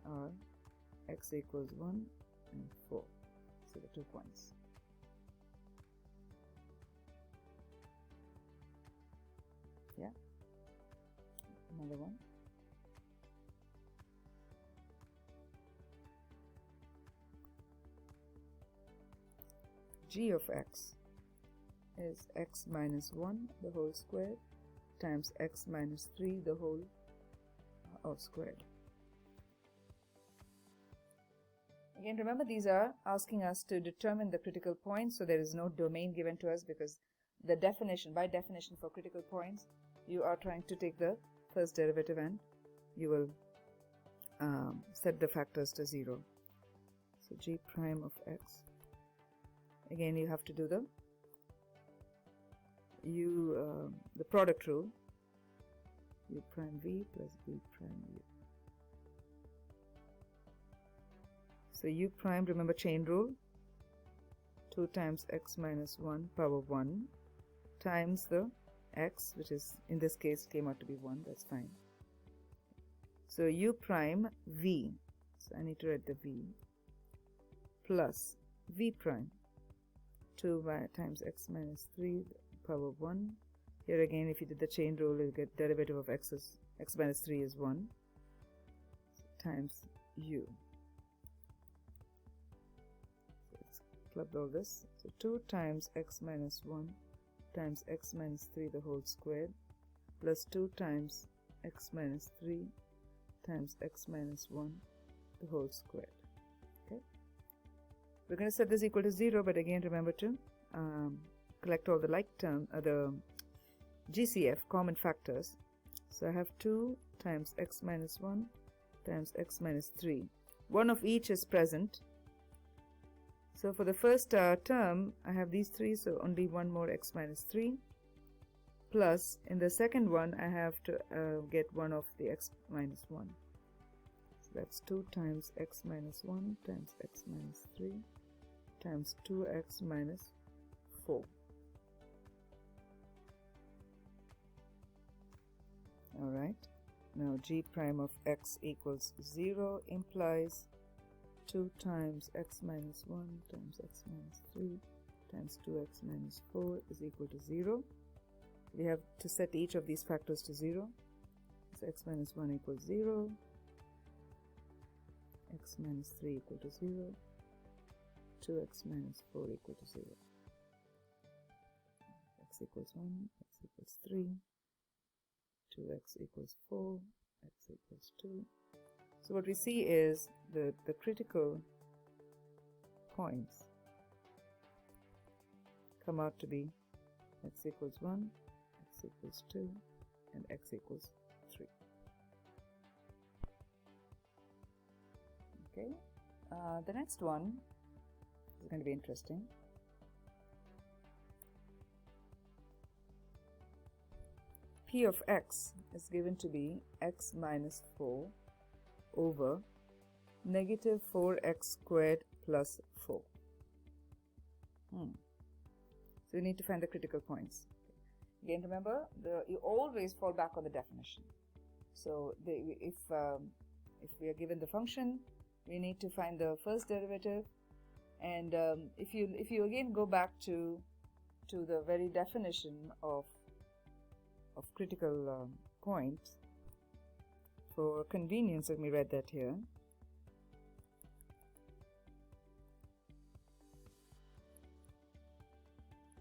are x equals 1 and 4. So the 2 points. Yeah. Another one. G of x is x minus 1 the whole squared times x minus 3 the whole squared. Again, remember these are asking us to determine the critical points, so there is no domain given to us, because the definition, by definition for critical points, you are trying to take the first derivative and you will set the factors to 0. So g prime of x, again you have to do the product rule, u prime v plus v prime u. So u prime, remember chain rule, 2 times x minus 1 power 1 times the x, which is in this case came out to be 1. That's fine. So u prime v, so I need to write the v, plus v prime 2 times x minus 3 power 1. Here again, if you did the chain rule, you get derivative of x minus 3 is 1, times u. So let's club all this. So 2 times x minus 1 times x minus 3 the whole squared, plus 2 times x minus 3 times x minus 1 the whole squared. Okay, we're going to set this equal to 0, but again remember to collect all the like term, the GCF, common factors. So I have 2 times x minus 1 times x minus 3. One of each is present. So for the first term, I have these 3, so only one more x minus 3. Plus, in the second one, I have to get one of the x minus 1. So that's 2 times x minus 1 times x minus 3 times 2x minus 4. Alright, now g prime of x equals 0 implies 2 times x minus 1 times x minus 3 times 2x minus 4 is equal to 0. We have to set each of these factors to 0. So x minus 1 equals 0, x minus 3 equal to 0, 2x minus 4 equal to 0. X equals 1, x equals 3, 2x equals 4, x equals 2. So what we see is the critical points come out to be x equals 1, x equals 2, and x equals 3. Okay, the next one is going to be interesting. P of x is given to be x minus 4 over negative 4x squared plus 4. So we need to find the critical points. Again, remember, you always fall back on the definition. So if we are given the function, we need to find the first derivative, and if you again go back to the very definition of critical points, for convenience, let me write that here.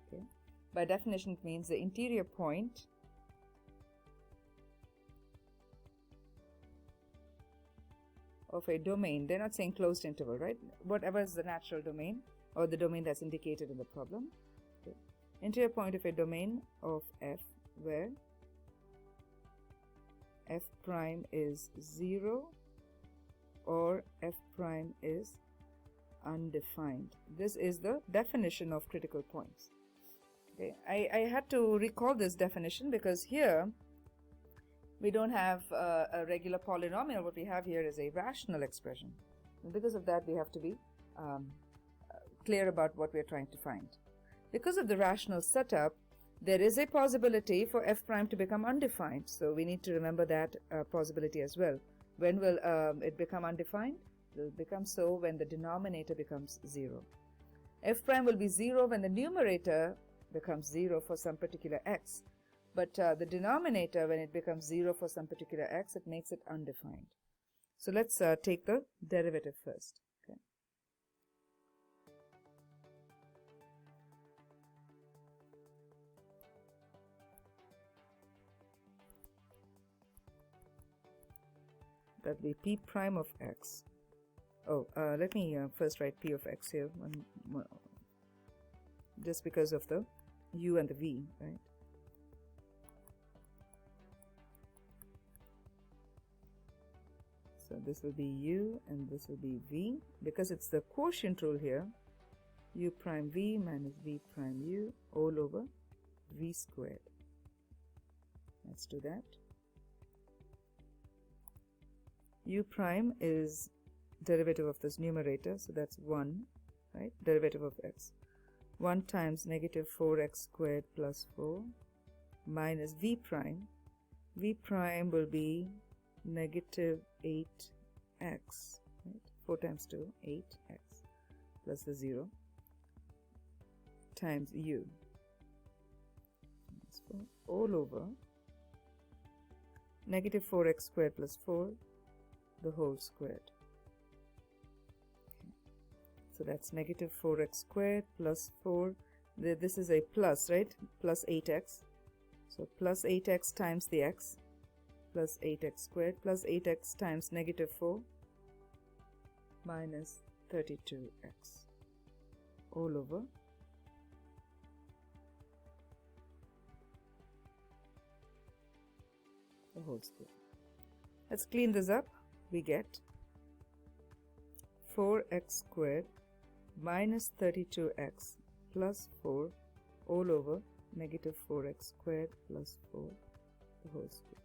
Okay. By definition, it means the interior point of a domain. They're not saying closed interval, right? Whatever is the natural domain or the domain that's indicated in the problem. Okay. Interior point of a domain of f where f prime is 0 or f prime is undefined. This is the definition of critical points. Okay, I had to recall this definition because here we don't have a regular polynomial. What we have here is a rational expression. And because of that, we have to be clear about what we're trying to find. Because of the rational setup, there is a possibility for f prime to become undefined. So we need to remember that possibility as well. When will it become undefined? It will become so when the denominator becomes 0. F prime will be 0 when the numerator becomes 0 for some particular x. But the denominator, when it becomes 0 for some particular x, it makes it undefined. So let's take the derivative first. Okay. That will be p prime of x. Oh, let me first write p of x here, just because of the u and the v, right? So this will be u and this will be v. Because it's the quotient rule here, u prime v minus v prime u all over v squared. Let's do that. U prime is derivative of this numerator, so that's 1, right? Derivative of x. 1 times negative 4x squared plus 4 minus v prime. V prime will be negative 8x, right? 4 times 2, 8x, plus the 0, times u, all over negative 4x squared plus 4, the whole squared. Okay. So that's negative 4x squared plus 4. This is a plus, right? Plus 8x. So plus 8x times the x, plus 8x squared, plus 8x times negative 4, minus 32x, all over the whole square. Let's clean this up. We get 4x squared minus 32x plus 4 all over negative 4x squared plus 4, the whole square.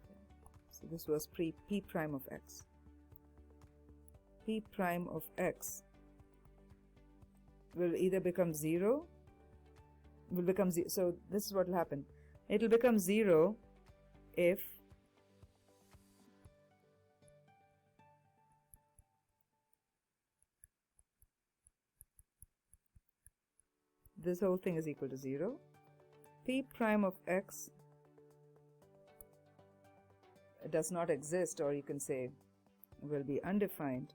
Okay. So this was p prime of x. P prime of x will either become 0, so this is what will happen. It will become 0 if this whole thing is equal to 0. P prime of x does not exist, or you can say will be undefined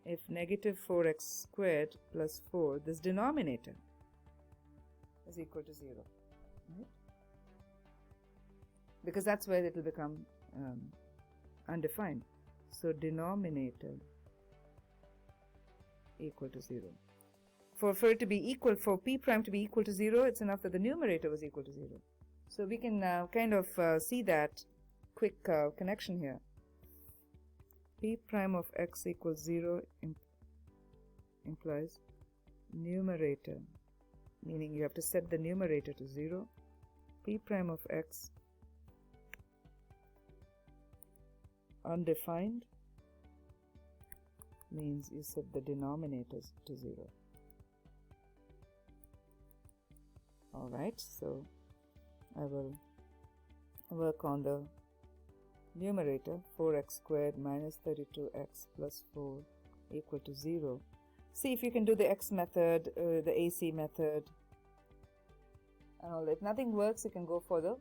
if negative 4x squared plus 4, this denominator, is equal to 0, right? Because that's where it will become undefined. So denominator equal to 0. For it to be equal, for p prime to be equal to 0, it's enough that the numerator was equal to 0. So we can kind of see that quick connection here. P prime of x equals 0 implies numerator, meaning you have to set the numerator to 0. P prime of x undefined means you set the denominators to 0. Alright, so I will work on the numerator. 4x squared minus 32x plus 4 equal to 0. See if you can do the x method, the AC method, and all that. If nothing works, you can go for the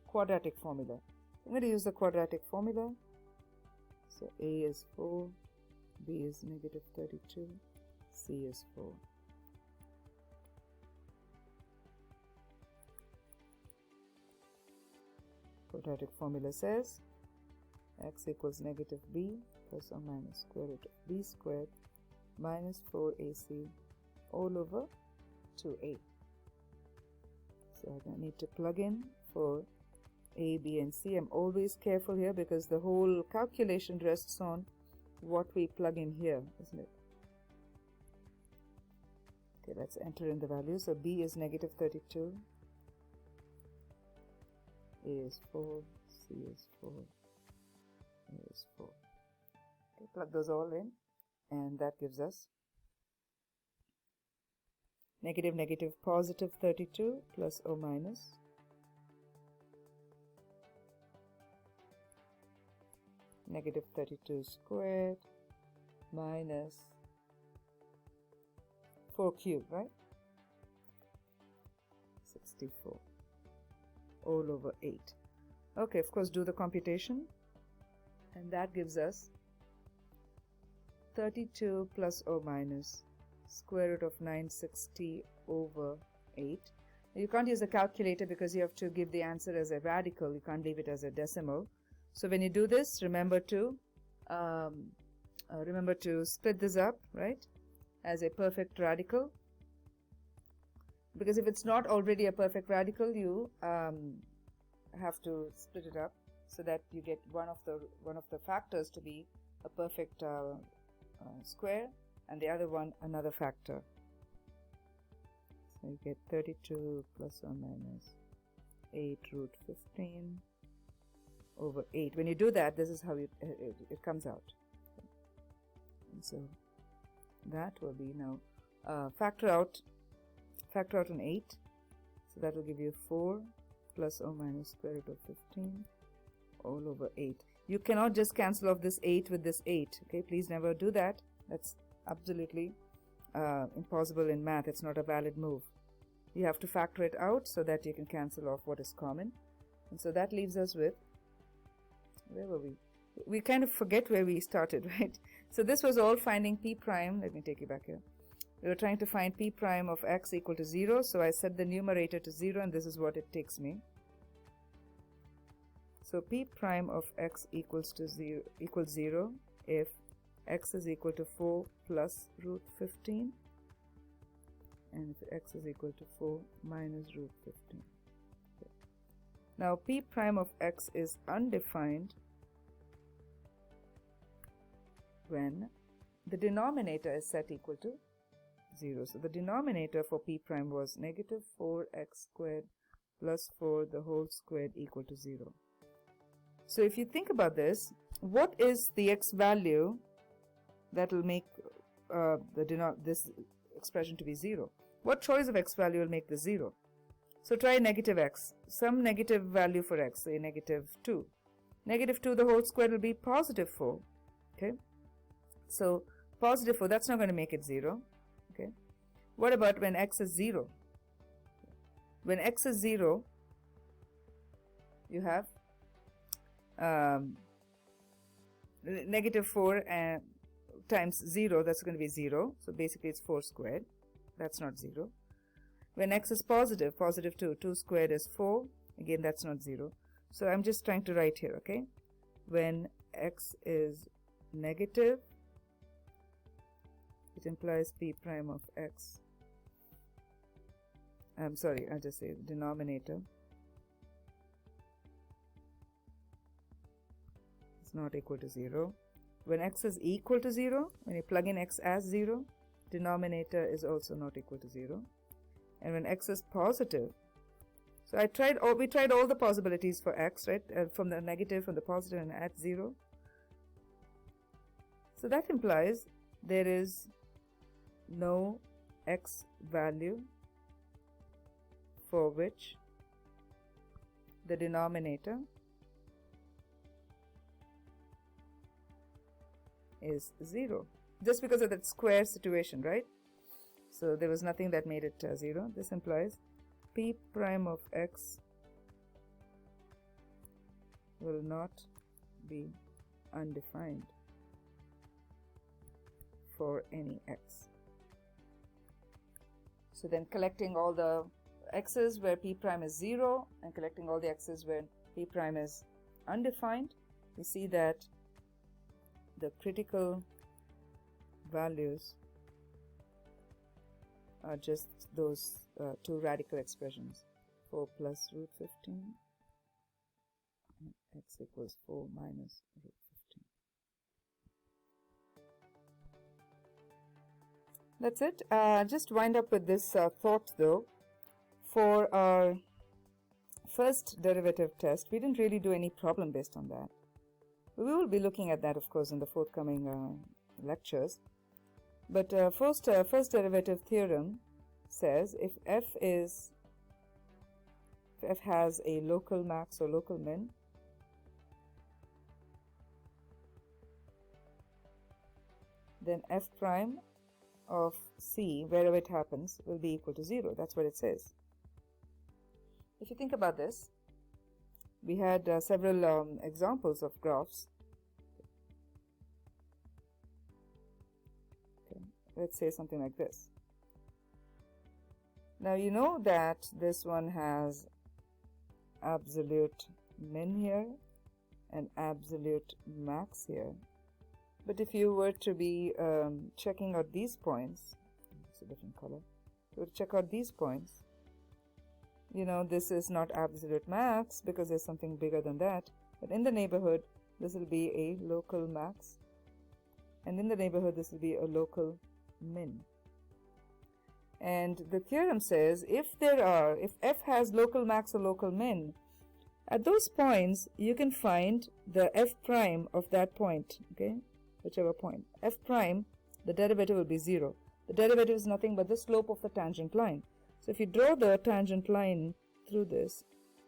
quadratic formula. I'm going to use the quadratic formula. So A is 4, B is negative 32, C is 4. Quadratic formula says x equals negative b plus or minus square root of b squared minus 4ac all over 2a. So I need to plug in for a, b and c. I'm always careful here because the whole calculation rests on what we plug in here, isn't it? Okay, let's enter in the values. So b is negative 32, a is 4, c is 4, a is 4. Okay, plug those all in, and that gives us negative negative positive 32 plus or minus negative 32 squared minus 4 cubed, right? 64 all over 8. Okay, of course, do the computation, and that gives us 32 plus or minus square root of 960 over 8. You can't use a calculator because you have to give the answer as a radical. You can't leave it as a decimal. So when you do this, remember to split this up, right, as a perfect radical. Because if it's not already a perfect radical, you have to split it up so that you get one of the factors to be a perfect square and the other one another factor. So you get 32 plus or minus 8 root 15 over 8. When you do that, this is how it comes out. And so that will be now factor out an 8. So that will give you 4 plus or minus square root of 15 all over 8. You cannot just cancel off this 8 with this 8. Okay, please never do that. That's absolutely impossible in math. It's not a valid move. You have to factor it out so that you can cancel off what is common. And so that leaves us with, where were we? We kind of forget where we started, right? So this was all finding p prime. Let me take you back here. We were trying to find p prime of x equal to 0. So I set the numerator to 0, and this is what it takes me. So p prime of x equals 0 if x is equal to 4 plus root 15, and if x is equal to 4 minus root 15. Okay. Now p prime of x is undefined when the denominator is set equal to 0. So the denominator for p prime was negative 4x squared plus 4 the whole squared equal to 0. So if you think about this, what is the x value that will make this expression to be 0? What choice of x value will make this 0? So try negative x, some negative value for x, say negative 2. Negative 2 the whole square will be positive 4. Okay, so positive 4, that's not going to make it 0. Okay, what about when x is 0? When x is 0, you have negative 4 times 0, that's going to be 0. So basically it's 4 squared. That's not 0. When x is positive, positive 2, 2 squared is 4. Again, that's not 0. So I'm just trying to write here, okay? When x is negative, it implies p prime of x. I'm sorry, I'll just say the denominator is not equal to 0. When x is equal to 0, when you plug in x as 0, denominator is also not equal to 0. And when x is positive, so we tried all the possibilities for x, right? From the negative, from the positive, and at 0. So that implies there is no x value for which the denominator is 0, just because of that square situation, right? So there was nothing that made it 0. This implies p prime of x will not be undefined for any x. So then collecting all the x's where p prime is 0 and collecting all the x's where p prime is undefined, we see that the critical values are just those two radical expressions, 4 plus root 15 and x equals 4 minus root 15. That's it. Just wind up with this thought though. For our first derivative test, we didn't really do any problem based on that. We will be looking at that, of course, in the forthcoming lectures. But first derivative theorem says if f has a local max or local min, then f prime of c, wherever it happens, will be equal to 0. That's what it says. If you think about this, we had several examples of graphs. Okay, let's say something like this. Now you know that this one has absolute min here and absolute max here. But if you were to be checking out these points, it's a different color, to check out these points, you know, this is not absolute max because there's something bigger than that. But in the neighborhood, this will be a local max. And in the neighborhood, this will be a local min. And the theorem says if f has local max or local min, At those points, you can find the f prime of that point, okay, whichever point. F prime, the derivative will be 0. The derivative is nothing but the slope of the tangent line. So if you draw the tangent line through this,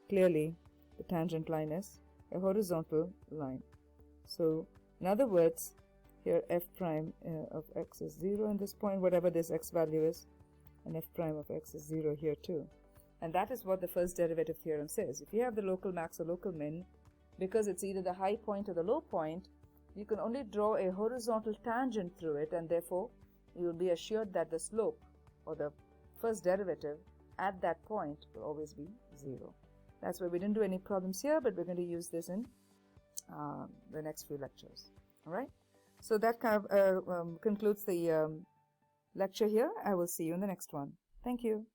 clearly the tangent line is a horizontal line. So in other words, here f prime of x is 0 in this point, whatever this x value is, and f prime of x is 0 here too. And that is what the first derivative theorem says. If you have the local max or local min, because it's either the high point or the low point, you can only draw a horizontal tangent through it, and therefore you will be assured that the slope or the first derivative at that point will always be 0. That's why we didn't do any problems here, but we're going to use this in the next few lectures. All right? So that kind of concludes the lecture here. I will see you in the next one. Thank you.